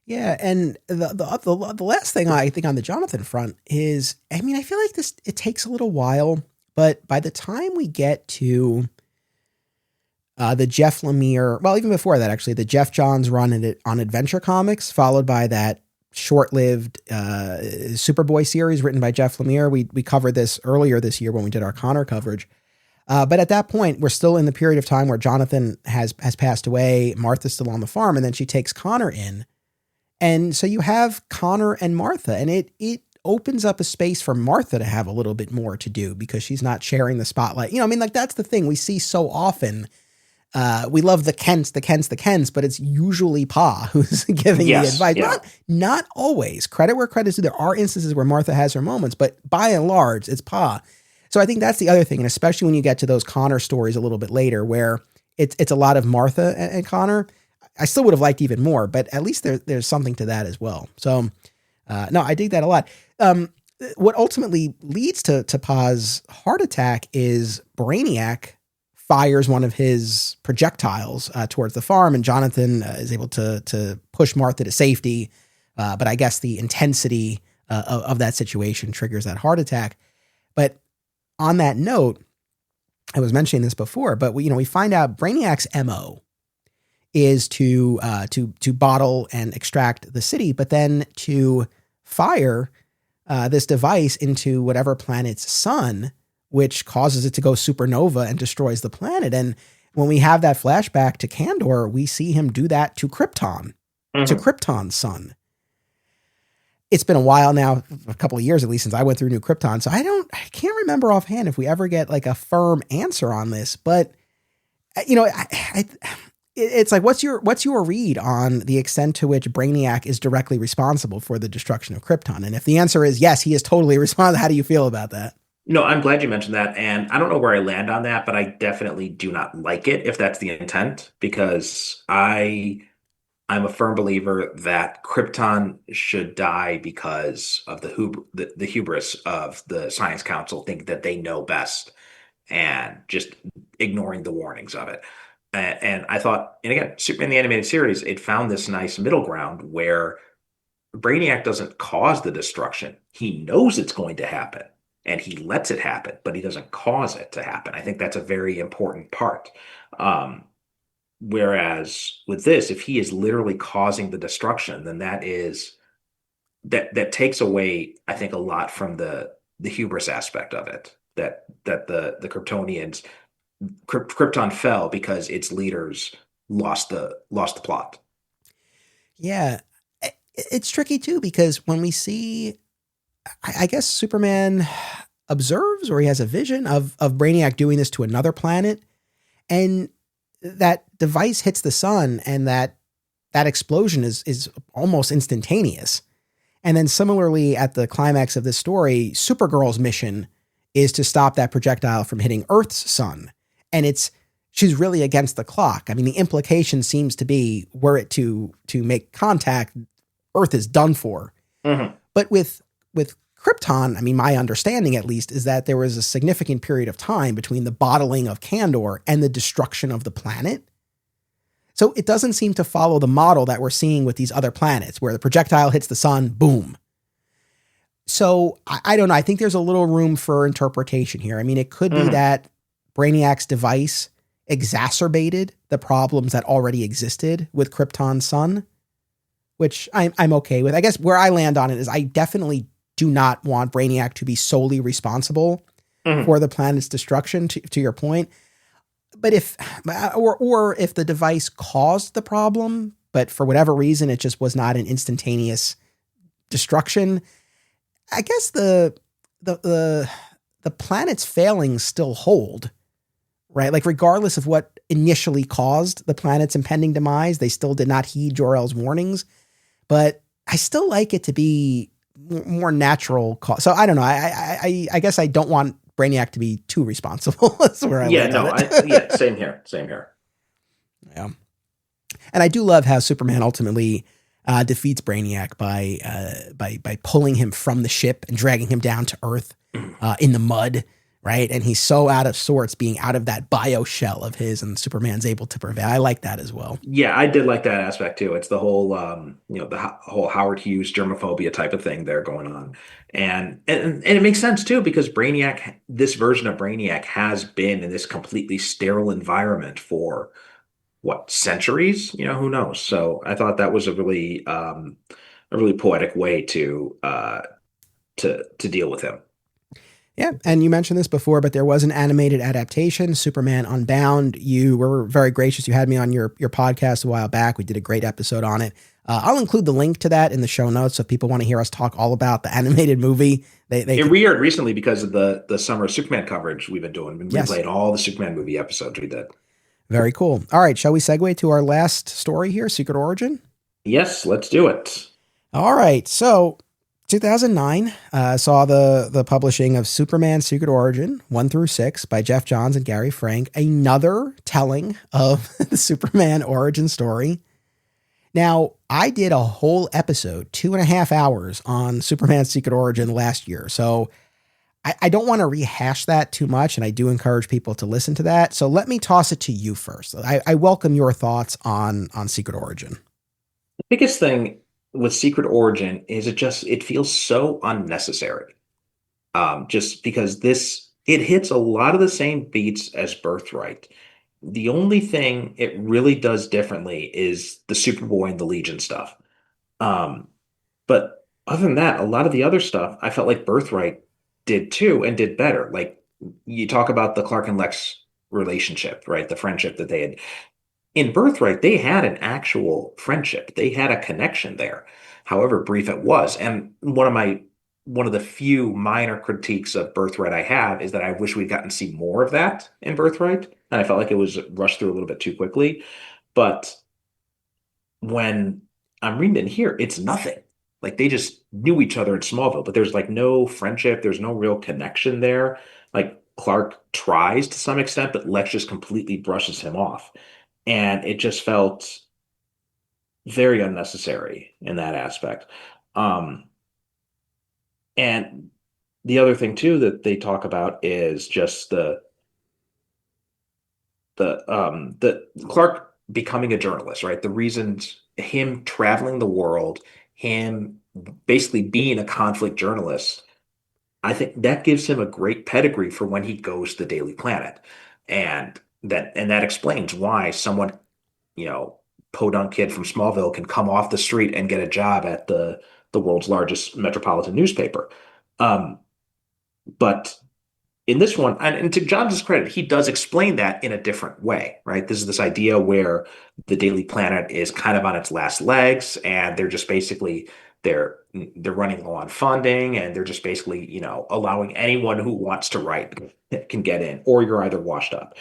Yeah, and the last thing I think on the Jonathan front is, I mean, I feel like it takes a little while, but by the time we get to the Jeff Lemire, well, even before that, actually, the Jeff Johns run on Adventure Comics, followed by that short-lived Superboy series written by Jeff Lemire. We covered this earlier this year when we did our Connor coverage. But at that point, we're still in the period of time where Jonathan has passed away. Martha's still on the farm, and then she takes Connor in. And so you have Connor and Martha, and it opens up a space for Martha to have a little bit more to do because she's not sharing the spotlight. You know, I mean, like, that's the thing we see so often. We love the Kents, but it's usually Pa who's giving the advice. Yeah. Not always. Credit where credit's due. There are instances where Martha has her moments, but by and large, it's Pa. So I think that's the other thing, and especially when you get to those Connor stories a little bit later, where it's a lot of Martha and Connor. I still would have liked even more, but at least there's something to that as well. So no, I dig that a lot. What ultimately leads to Pa's heart attack is Brainiac fires one of his projectiles towards the farm, and Jonathan is able to push Martha to safety. But I guess the intensity of that situation triggers that heart attack. But on that note, I was mentioning this before, but we find out Brainiac's MO is to bottle and extract the city, but then to fire this device into whatever planet's sun, which causes it to go supernova and destroys the planet. And when we have that flashback to Kandor, we see him do that to Krypton, to Krypton's sun. It's been a while now, a couple of years at least, since I went through New Krypton. So I can't remember offhand if we ever get like a firm answer on this, but it's like, what's your read on the extent to which Brainiac is directly responsible for the destruction of Krypton? And if the answer is yes, he is totally responsible, how do you feel about that? No, I'm glad you mentioned that. And I don't know where I land on that, but I definitely do not like it if that's the intent, because I'm a firm believer that Krypton should die because of the hubris of the Science Council, think that they know best and just ignoring the warnings of it. And I thought, and again, Superman the Animated Series, it found this nice middle ground where Brainiac doesn't cause the destruction. He knows it's going to happen and he lets it happen, but he doesn't cause it to happen. I think that's a very important part. Whereas with this, if he is literally causing the destruction, then that takes away, I think, a lot from the hubris aspect of it. That the Kryptonians, Krypton fell because its leaders lost the plot. Yeah, it's tricky too, because when we see, I guess Superman observes, or he has a vision of Brainiac doing this to another planet, and that device hits the sun, and that explosion is almost instantaneous. And then similarly, at the climax of this story, Supergirl's mission is to stop that projectile from hitting Earth's sun. And she's really against the clock. I mean, the implication seems to be, were it to make contact, Earth is done for. Mm-hmm. But with Krypton, I mean, my understanding at least is that there was a significant period of time between the bottling of Kandor and the destruction of the planet. So it doesn't seem to follow the model that we're seeing with these other planets, where the projectile hits the sun, boom. So I don't know. I think there's a little room for interpretation here. I mean, it could be that Brainiac's device exacerbated the problems that already existed with Krypton's sun, which I'm okay with. I guess where I land on it is I definitely do not want Brainiac to be solely responsible for the planet's destruction, to your point. But if the device caused the problem, but for whatever reason, it just was not an instantaneous destruction, I guess the planet's failings still hold, right? Like, regardless of what initially caused the planet's impending demise, they still did not heed Jor-El's warnings. But I still like it to be more natural cause. So I don't know. I guess I don't want Brainiac to be too responsible. That's where I land on it. Same here. Yeah. And I do love how Superman ultimately defeats Brainiac by pulling him from the ship and dragging him down to Earth in the mud. right? And he's so out of sorts being out of that bio shell of his, and Superman's able to prevail. I like that as well. Yeah, I did like that aspect too. It's the whole, whole Howard Hughes germophobia type of thing there going on, and it makes sense too because Brainiac, this version of Brainiac, has been in this completely sterile environment for what, centuries? Who knows? So I thought that was a really poetic way to deal with him. Yeah, and you mentioned this before, but there was an animated adaptation, Superman Unbound. You were very gracious. You had me on your podcast a while back. We did a great episode on it. I'll include the link to that in the show notes so if people want to hear us talk all about the animated movie. They It can, re-aired recently because of the summer Superman coverage we've been doing. We've been yes, replaying all the Superman movie episodes we did. very cool. All right, shall we segue to our last story here, Secret Origin? Yes, let's do it. All right, so 2009 saw the publishing of Superman Secret Origin 1 through 6 by Jeff Johns and Gary Frank, another telling of the Superman origin story. Now, I did a whole episode, 2.5 hours on Superman Secret Origin last year, so I don't want to rehash that too much, and I do encourage people to listen to that. So let me toss it to you first. I welcome your thoughts on Secret Origin. The biggest thing with Secret Origin is it feels so unnecessary. Just because it hits a lot of the same beats as Birthright. The only thing it really does differently is the Superboy and the Legion stuff. Um, but other than that, a lot of the other stuff I felt like Birthright did too and did better. Like you talk about the Clark and Lex relationship, right? The friendship that they had in Birthright, they had an actual friendship. They had a connection there, however brief it was. And one of the few minor critiques of Birthright I have is that I wish we'd gotten to see more of that in Birthright. And I felt like it was rushed through a little bit too quickly. But when I'm reading it here, it's nothing. Like they just knew each other in Smallville, but there's like no friendship, there's no real connection there. Like Clark tries to some extent, but Lex just completely brushes him off. And it just felt very unnecessary in that aspect. Um, and the other thing too that they talk about is just the Clark becoming a journalist, right? The reasons him traveling the world, him basically being a conflict journalist, I think that gives him a great pedigree for when he goes to the Daily Planet. And that explains why someone, you know, podunk kid from Smallville can come off the street and get a job at the world's largest metropolitan newspaper. Um, but in this one, and to John's credit, he does explain that in a different way, right? This is this idea where the Daily Planet is kind of on its last legs, and they're just basically they're running low on funding, and they're just basically, allowing anyone who wants to write can get in, or you're either washed up.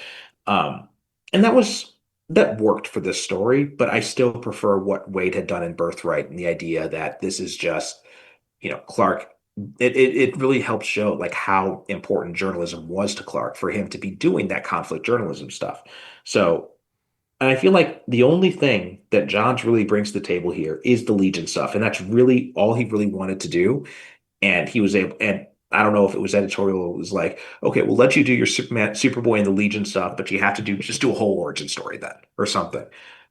Um, and that worked for this story, but I still prefer what Wade had done in Birthright and the idea that this is just, Clark. It really helps show like how important journalism was to Clark for him to be doing that conflict journalism stuff. So, and I feel like the only thing that Johns really brings to the table here is the Legion stuff, and that's really all he really wanted to do. And he was able, and I don't know if it was editorial, it was like, okay, we'll let you do your Superman, Superboy and the Legion stuff, but you have to just do a whole origin story then or something.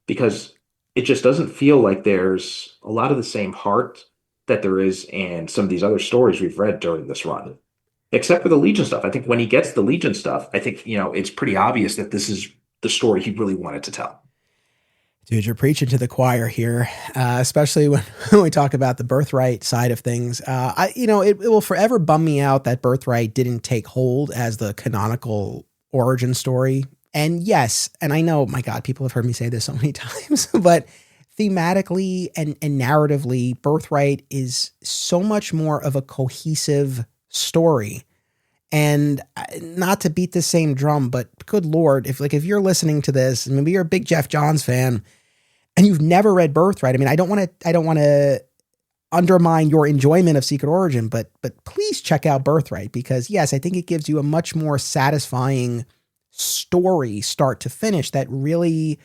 Because it just doesn't feel like there's a lot of the same heart that there is in some of these other stories we've read during this run. Except for the Legion stuff. I think when he gets the Legion stuff, I think, it's pretty obvious that this is the story he really wanted to tell. Dude, you're preaching to the choir here, especially when, when we talk about the Birthright side of things. It will forever bum me out that Birthright didn't take hold as the canonical origin story. And yes, and I know, my God, people have heard me say this so many times, but thematically and narratively, Birthright is so much more of a cohesive story. And not to beat the same drum, but good Lord, if you're listening to this, and maybe you're a big Jeff Johns fan, and you've never read Birthright, I mean, I don't want to undermine your enjoyment of Secret Origin, but please check out Birthright because yes, I think it gives you a much more satisfying story, start to finish, that really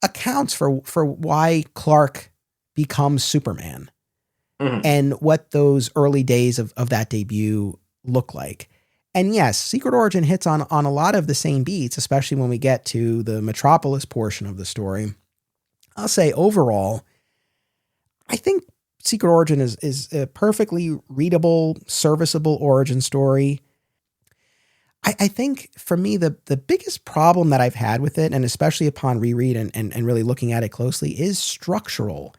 accounts for why Clark becomes Superman Mhm. and what those early days of that debut look like. And yes, Secret Origin hits on a lot of the same beats, especially when we get to the Metropolis portion of the story. I'll say overall, I think Secret Origin is a perfectly readable, serviceable origin story. I think for me, the biggest problem that I've had with it, and especially upon reread and really looking at it closely, is structural.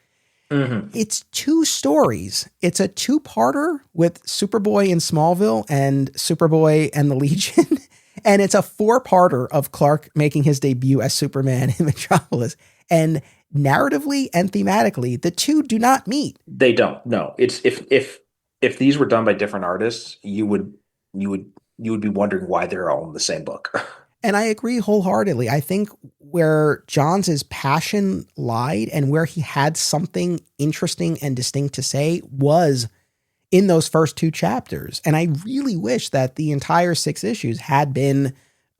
Mm-hmm. It's two stories. It's a two-parter with Superboy in Smallville and Superboy and the Legion. And it's a four-parter of Clark making his debut as Superman in Metropolis. And narratively and thematically, the two do not meet. They don't. No, it's if these were done by different artists, you would be wondering why they're all in the same book. And I agree wholeheartedly. I think where Johns' passion lied and where he had something interesting and distinct to say was in those first two chapters. And I really wish that the entire 6 issues had been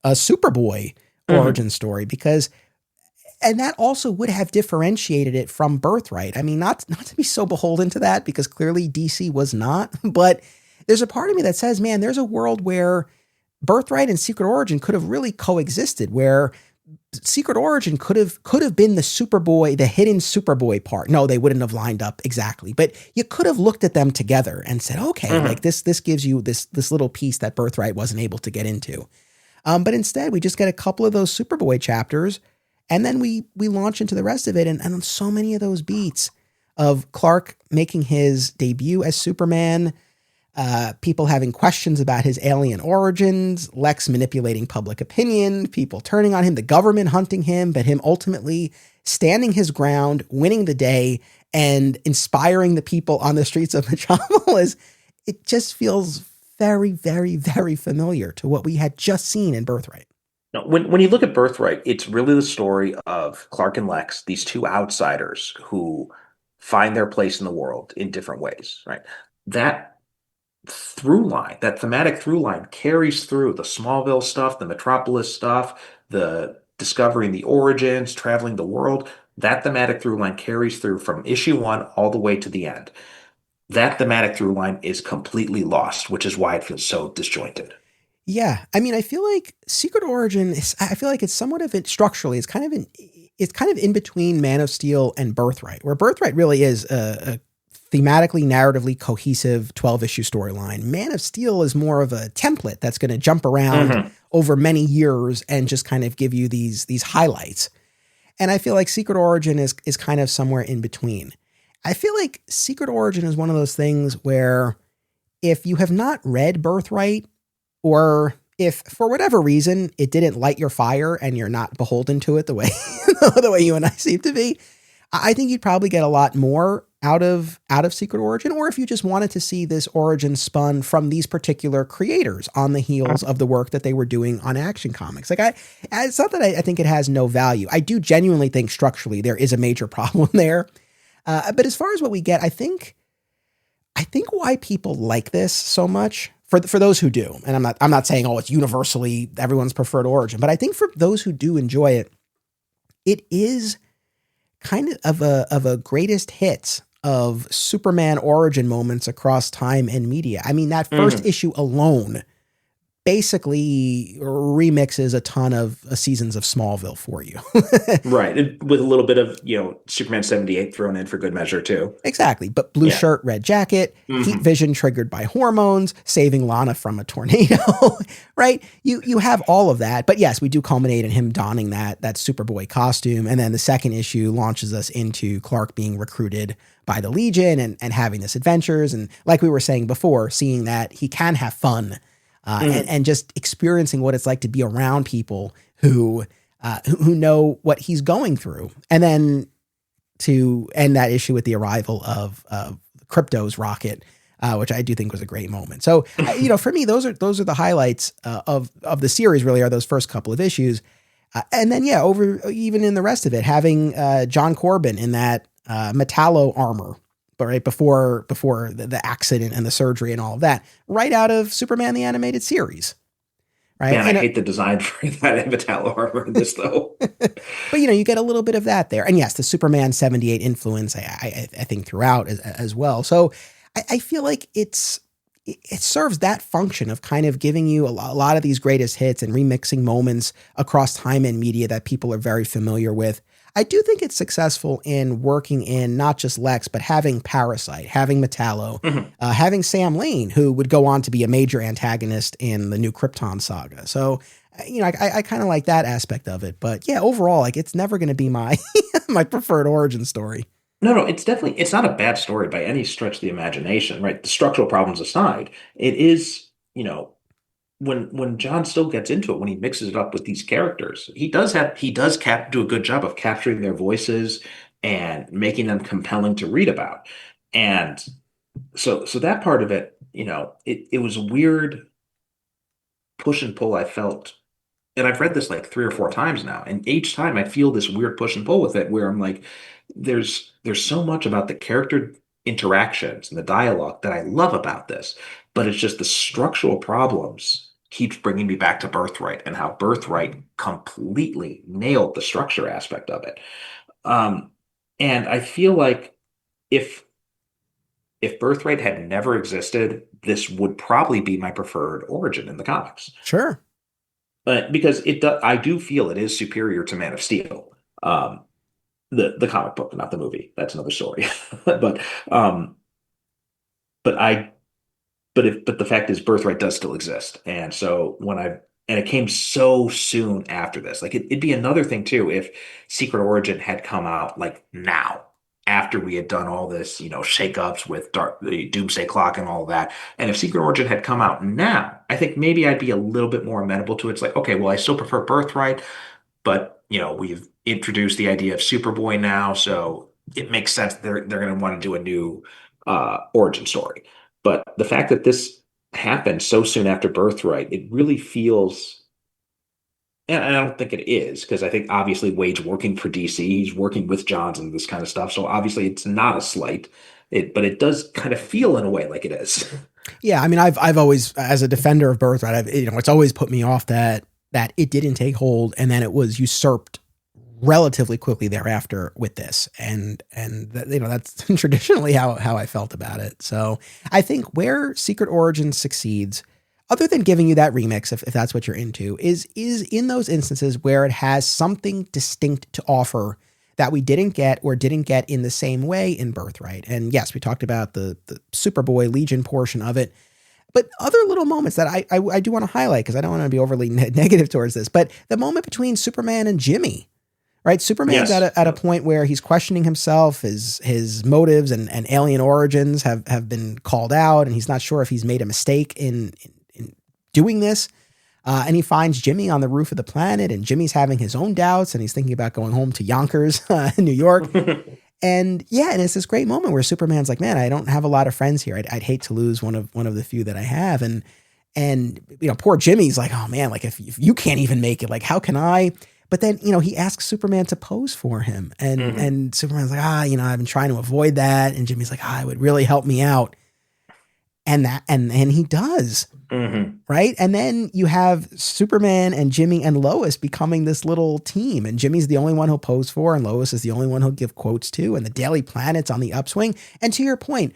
a Superboy origin story, because, and that also would have differentiated it from Birthright. I mean, not to be so beholden to that, because clearly DC was not, but there's a part of me that says, man, there's a world where Birthright and Secret Origin could have really coexisted, where Secret Origin could have been the Superboy, the hidden Superboy part. No, they wouldn't have lined up exactly, but you could have looked at them together and said, okay, like this gives you this little piece that Birthright wasn't able to get into. But instead, we just get a couple of those Superboy chapters, and then we launch into the rest of it. And on so many of those beats of Clark making his debut as Superman, people having questions about his alien origins, Lex manipulating public opinion, people turning on him, the government hunting him, but him ultimately standing his ground, winning the day, and inspiring the people on the streets of Metropolis. It just feels very, very, very familiar to what we had just seen in Birthright. No, when you look at Birthright, it's really the story of Clark and Lex, these two outsiders who find their place in the world in different ways, right? That through line, that thematic through line carries through the Smallville stuff, the Metropolis stuff, the discovering the origins, traveling the world. That thematic through line carries through from issue 1 all the way to the end. That thematic through line is completely lost, which is why it feels so disjointed. Yeah, I mean, I feel like Secret Origin I feel like it's somewhat of it structurally. It's kind of in between Man of Steel and Birthright, where Birthright really is a thematically, narratively cohesive 12-issue storyline. Man of Steel is more of a template that's going to jump around over many years and just kind of give you these highlights. And I feel like Secret Origin is kind of somewhere in between. I feel like Secret Origin is one of those things where if you have not read Birthright, or if for whatever reason it didn't light your fire and you're not beholden to it the way you and I seem to be, I think you'd probably get a lot more out of Secret Origin. Or if you just wanted to see this origin spun from these particular creators on the heels of the work that they were doing on Action Comics. Like it's not that I think it has no value. I do genuinely think structurally there is a major problem there. But as far as what we get, I think why people like this so much, for those who do, and I'm not saying, oh, it's universally everyone's preferred origin, but I think for those who do enjoy it, it is kind of a greatest hits of Superman origin moments across time and media. I mean, that first issue alone basically remixes a ton of seasons of Smallville for you. Right. And with a little bit of, Superman 78 thrown in for good measure too. Exactly. But blue shirt, red jacket, heat vision triggered by hormones, saving Lana from a tornado, right? You have all of that. But yes, we do culminate in him donning that Superboy costume. And then the second issue launches us into Clark being recruited by the Legion and having this adventures. And like we were saying before, seeing that he can have fun and just experiencing what it's like to be around people who know what he's going through. And then to end that issue with the arrival of Crypto's rocket, which I do think was a great moment. So, for me, those are the highlights of the series. Really, are those first couple of issues, and then over even in the rest of it, having John Corbin in that metallo armor, but right before the accident and the surgery and all of that, right out of Superman the Animated Series. Right. Man, I hate the design for that metallo armor in this, though. But, you get a little bit of that there. And yes, the Superman 78 influence, I think, throughout as well. So I feel like it's it serves that function of kind of giving you a lot of these greatest hits and remixing moments across time and media that people are very familiar with. I do think it's successful in working in not just Lex, but having Parasite, having Metallo, Mhm. having Sam Lane, who would go on to be a major antagonist in the new Krypton saga. So, I kind of like that aspect of it. But yeah, overall, like it's never going to be my my preferred origin story. No, no, it's not a bad story by any stretch of the imagination, right? The structural problems aside, it is, when John still gets into it, when he mixes it up with these characters, he does do a good job of capturing their voices and making them compelling to read about. And so that part of it, it was a weird push and pull I felt. And I've read this like 3 or 4 times now, and each time I feel this weird push and pull with it, where I'm like, there's so much about the character interactions and the dialogue that I love about this, but it's just the structural problems keeps bringing me back to Birthright and how Birthright completely nailed the structure aspect of it. Um, and I feel like if if Birthright had never existed, this would probably be my preferred origin in the comics. Sure. Because I do feel it is superior to Man of Steel, um, the comic book, not the movie. That's another story. but um, but I but the fact is, Birthright does still exist, and so it came so soon after this. Like it'd be another thing too if Secret Origin had come out like now, after we had done all this, shakeups with the Doomsday Clock and all that. And if Secret Origin had come out now, I think maybe I'd be a little bit more amenable to it. It's like, okay, well, I still prefer Birthright, but we've introduced the idea of Superboy now, so it makes sense they're going to want to do a new origin story. But the fact that this happened so soon after Birthright, it really feels, and I don't think it is, because I think obviously Wade's working for DC, he's working with Johns and this kind of stuff, so obviously it's not a slight. But it does kind of feel in a way like it is. Yeah, I mean, I've always, as a defender of Birthright, it's always put me off that it didn't take hold and then it was usurped relatively quickly thereafter with this, and that's traditionally how I felt about it. So I think where Secret Origins succeeds, other than giving you that remix, if that's what you're into, is in those instances where it has something distinct to offer that we didn't get in the same way in Birthright. And yes, we talked about the Superboy Legion portion of it, but other little moments that I do want to highlight, because I don't want to be overly negative towards this, but the moment between Superman and Jimmy, right? Superman's Yes. at a point where he's questioning himself, his motives and alien origins have been called out, and he's not sure if he's made a mistake in doing this. And he finds Jimmy on the roof of the planet, and Jimmy's having his own doubts, and he's thinking about going home to Yonkers, in New York. And yeah, and it's this great moment where Superman's like, man, I don't have a lot of friends here. I'd hate to lose one of the few that I have. And poor Jimmy's like, oh man, like if you can't even make it, like how can I? But then, he asks Superman to pose for him, and Superman's like, I've been trying to avoid that. And Jimmy's like, it would really help me out. And he does. Mm-hmm. Right. And then you have Superman and Jimmy and Lois becoming this little team, and Jimmy's the only one he'll pose for, and Lois is the only one he'll give quotes to, and the Daily Planet's on the upswing. And to your point,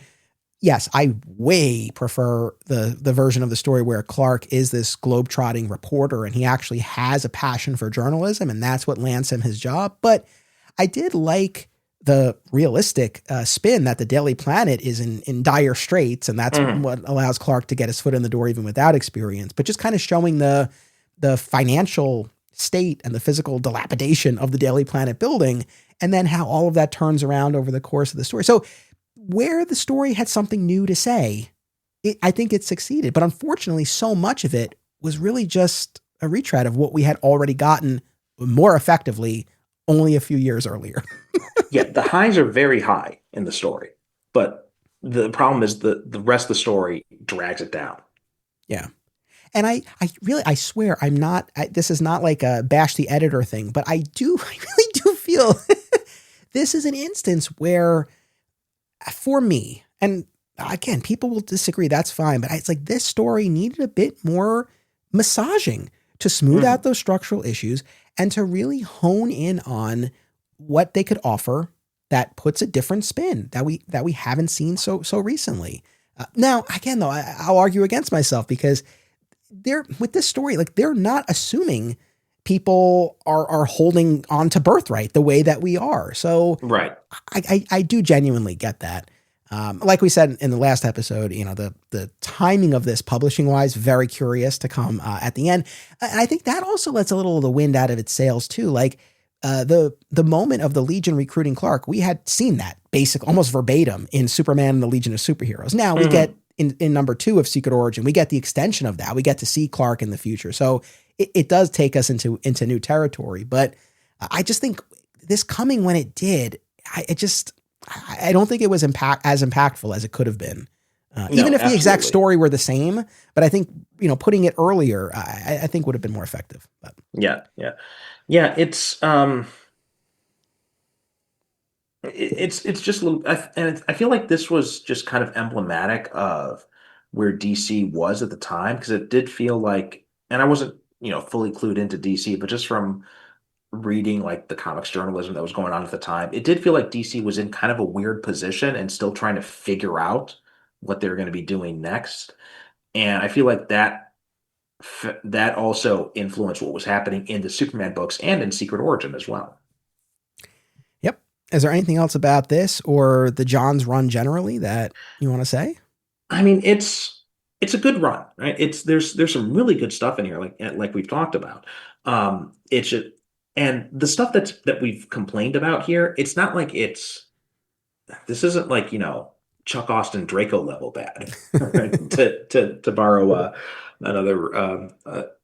yes, I way prefer the version of the story where Clark is this globetrotting reporter and he actually has a passion for journalism, and that's what lands him his job. But I did like the realistic spin that the Daily Planet is in dire straits, and that's what allows Clark to get his foot in the door even without experience. But just kind of showing the financial state and the physical dilapidation of the Daily Planet building, and then how all of that turns around over the course of the story. So where the story had something new to say, I think it succeeded. But unfortunately, so much of it was really just a retread of what we had already gotten more effectively only a few years earlier. Yeah, the highs are very high in the story, but the problem is the rest of the story drags it down. Yeah. And I swear this is not like a bash the editor thing, but I really do feel this is an instance where, for me, and again, people will disagree, that's fine, but it's like this story needed a bit more massaging to smooth out those structural issues and to really hone in on what they could offer that puts a different spin that we haven't seen so recently. Now, again, though, I'll argue against myself because they're with this story, like they're not assuming people are holding on to birthright the way that we are. So Right. I do genuinely get that. Like we said in the last episode, the timing of this publishing wise, very curious to come at the end. And I think that also lets a little of the wind out of its sails too. Like the moment of the Legion recruiting Clark, we had seen that basic, almost verbatim in Superman and the Legion of Superheroes. Now we get in number 2 of Secret Origin, we get the extension of that. We get to see Clark in the future. So it does take us into new territory. But I just think this coming when it did, I don't think it was as impactful as it could have been. Even if the exact story were the same, but I think, putting it earlier, I think would have been more effective. But. Yeah. It's just a little, and I feel like this was just kind of emblematic of where DC was at the time, because it did feel like, and I wasn't, fully clued into DC, but just from reading like the comics journalism that was going on at the time, it did feel like DC was in kind of a weird position and still trying to figure out what they were going to be doing next. And I feel like that also influenced what was happening in the Superman books and in Secret Origin as well. Yep. Is there anything else about this or the JOHNS run generally that you want to say? I mean, it's a good run, right? There's some really good stuff in here, like we've talked about. It's just, and the stuff that we've complained about here, it's not like this isn't like, Chuck Austin Draco level bad, right? to borrow another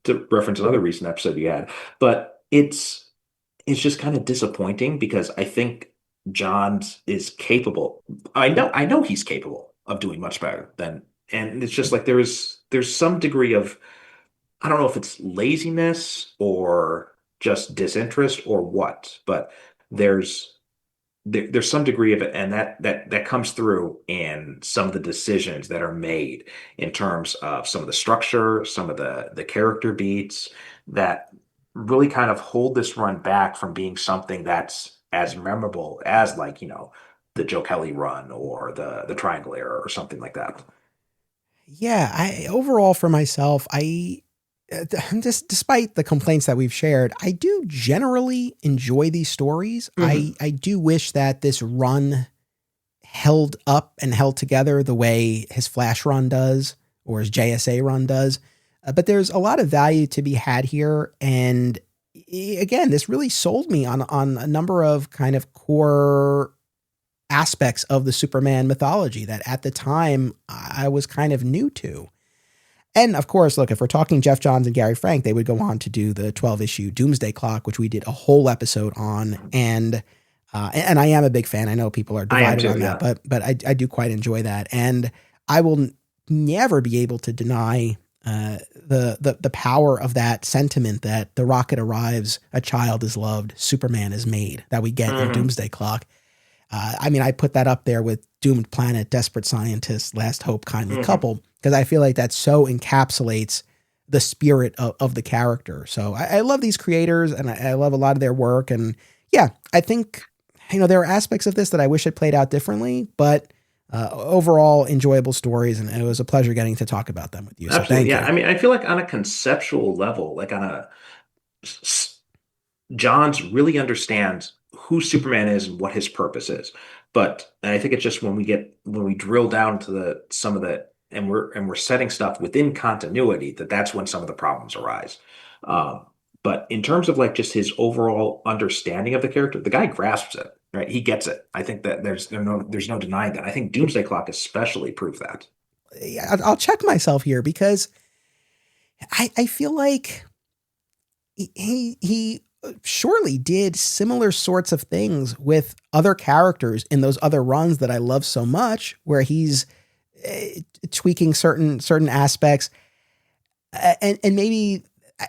to reference another recent episode you had, but it's just kind of disappointing because I think Johns is capable. I know he's capable of doing much better than, and it's just like there's some degree of, I don't know if it's laziness or just disinterest or what, but there's some degree of it, and that comes through in some of the decisions that are made in terms of some of the structure, some of the character beats that really kind of hold this run back from being something that's as memorable as, like, the Joe Kelly run or the Triangle Era or something like that. Yeah, overall for myself, just despite the complaints that we've shared, I do generally enjoy these stories. I do wish that this run held up and held together the way his Flash run does or his JSA run does. But there's a lot of value to be had here. And again, this really sold me on a number of kind of core aspects of the Superman mythology that at the time I was kind of new to. And of course, look, if we're talking Geoff Johns and Gary Frank, they would go on to do the 12-issue Doomsday Clock, which we did a whole episode on. And I am a big fan. I know people are divided on that, but I do quite enjoy that. And I will never be able to deny the power of that sentiment that the rocket arrives, a child is loved, Superman is made, that we get in Doomsday Clock. I put that up there with Doomed Planet, Desperate Scientist, Last Hope, Kindly Couple, because I feel like that so encapsulates the spirit of the character. So I love these creators and I love a lot of their work. And yeah, I think, there are aspects of this that I wish had played out differently, but overall enjoyable stories. And it was a pleasure getting to talk about them with you. Absolutely. So thank you. I feel like on a conceptual level, like Johns really understands who Superman is and what his purpose is. But I think it's just when we drill down to some of the, and we're setting stuff within continuity, that's when some of the problems arise. But in terms of like just his overall understanding of the character, the guy grasps it, right? He gets it. I think that there's no denying that. I think Doomsday Clock especially proved that. I'll check myself here because I feel like he surely did similar sorts of things with other characters in those other runs that I love so much, where he's tweaking certain aspects, and maybe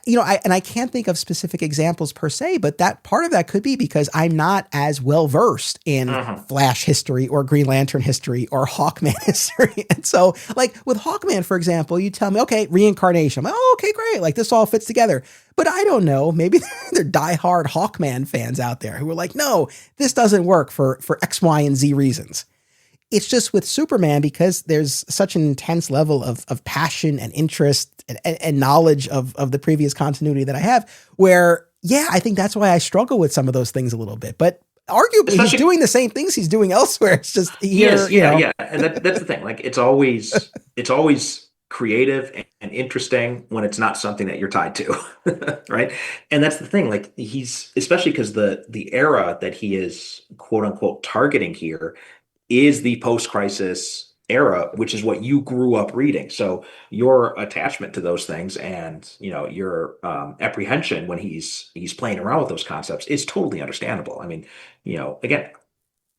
I can't think of specific examples per se, but that part of that could be because I'm not as well versed in Flash history or Green Lantern history or Hawkman history. And so, like with Hawkman, for example, you tell me, okay, reincarnation. I'm like, oh, okay, great. Like this all fits together. But I don't know. Maybe they're diehard Hawkman fans out there who are like, no, this doesn't work for X, Y, and Z reasons. It's just with Superman, because there's such an intense level of passion and interest and knowledge of the previous continuity that I have, where, yeah, I think that's why I struggle with some of those things a little bit. But arguably, he's doing the same things he's doing elsewhere. It's just here, yeah. And that's the thing. Like, it's always creative and interesting when it's not something that you're tied to, right? And that's the thing. Like, he's, especially because the era that he is quote unquote targeting here is the post-crisis era, which is what you grew up reading. So your attachment to those things and, your apprehension when he's playing around with those concepts is totally understandable. I mean, again,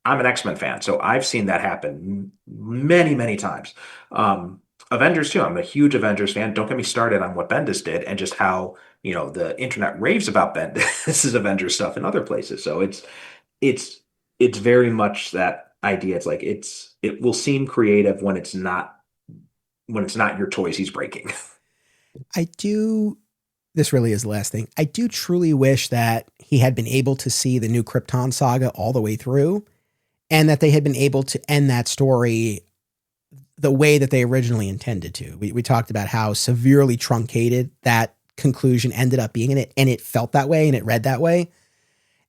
I'm an X-Men fan, so I've seen that happen many, many times. Avengers too. I'm a huge Avengers fan. Don't get me started on what Bendis did and just how, the internet raves about Bendis' Avengers stuff in other places. So it's very much that idea. It's like it will seem creative when it's not your toys he's breaking. This really is the last thing. I do truly wish that he had been able to see the New Krypton saga all the way through, and that they had been able to end that story the way that they originally intended to. We talked about how severely truncated that conclusion ended up being in it, and it felt that way and it read that way.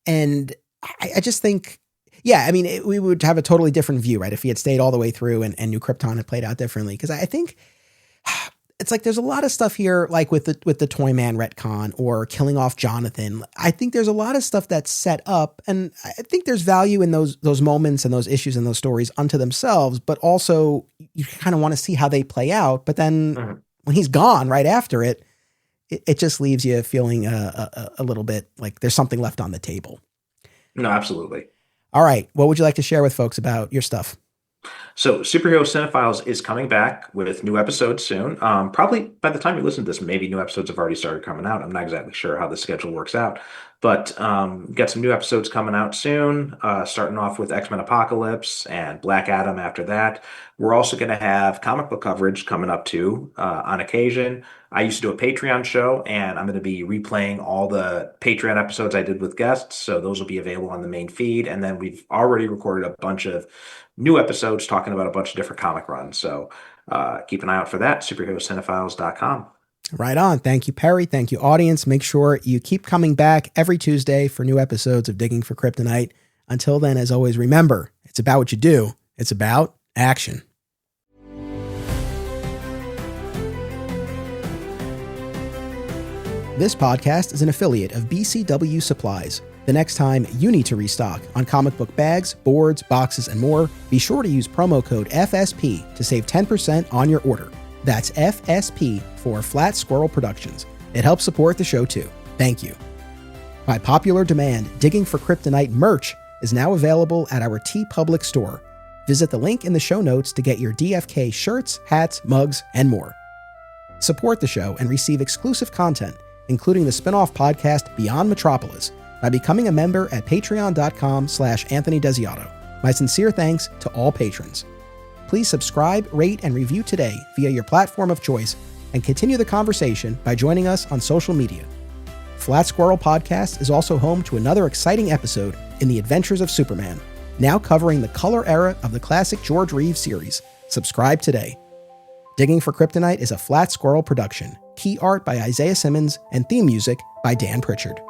And I just think, yeah, I mean, we would have a totally different view, right? If he had stayed all the way through and New Krypton had played out differently. Because I think it's like there's a lot of stuff here, like with the Toyman retcon or killing off Jonathan. I think there's a lot of stuff that's set up, and I think there's value in those moments and those issues and those stories unto themselves. But also, you kind of want to see how they play out. But then when he's gone right after it just leaves you feeling a little bit like there's something left on the table. No, absolutely. All right. What would you like to share with folks about your stuff? So Superhero Cinephiles is coming back with new episodes soon. Probably by the time you listen to this, maybe new episodes have already started coming out. I'm not exactly sure how the schedule works out, but got some new episodes coming out soon, starting off with X-Men Apocalypse and Black Adam after that. We're also going to have comic book coverage coming up too, on occasion. I used to do a Patreon show, and I'm going to be replaying all the Patreon episodes I did with guests. So those will be available on the main feed. And then we've already recorded a bunch of new episodes talking about a bunch of different comic runs. So keep an eye out for that, superherocinephiles.com. Right on. Thank you, Perry. Thank you, audience. Make sure you keep coming back every Tuesday for new episodes of Digging for Kryptonite. Until then, as always, remember, it's about what you do. It's about action. This podcast is an affiliate of BCW Supplies. The next time you need to restock on comic book bags, boards, boxes, and more, be sure to use promo code FSP to save 10% on your order. That's FSP for Flat Squirrel Productions. It helps support the show too. Thank you. By popular demand, Digging for Kryptonite merch is now available at our TeePublic store. Visit the link in the show notes to get your DFK shirts, hats, mugs, and more. Support the show and receive exclusive content, including the spin-off podcast Beyond Metropolis, by becoming a member at patreon.com/Anthony Desiato. My sincere thanks to all patrons. Please subscribe, rate, and review today via your platform of choice, and continue the conversation by joining us on social media. Flat Squirrel Podcast is also home to another exciting episode in the Adventures of Superman, now covering the color era of the classic George Reeves series. Subscribe today. Digging for Kryptonite is a Flat Squirrel production. Key art by Isaiah Simmons and theme music by Dan Pritchard.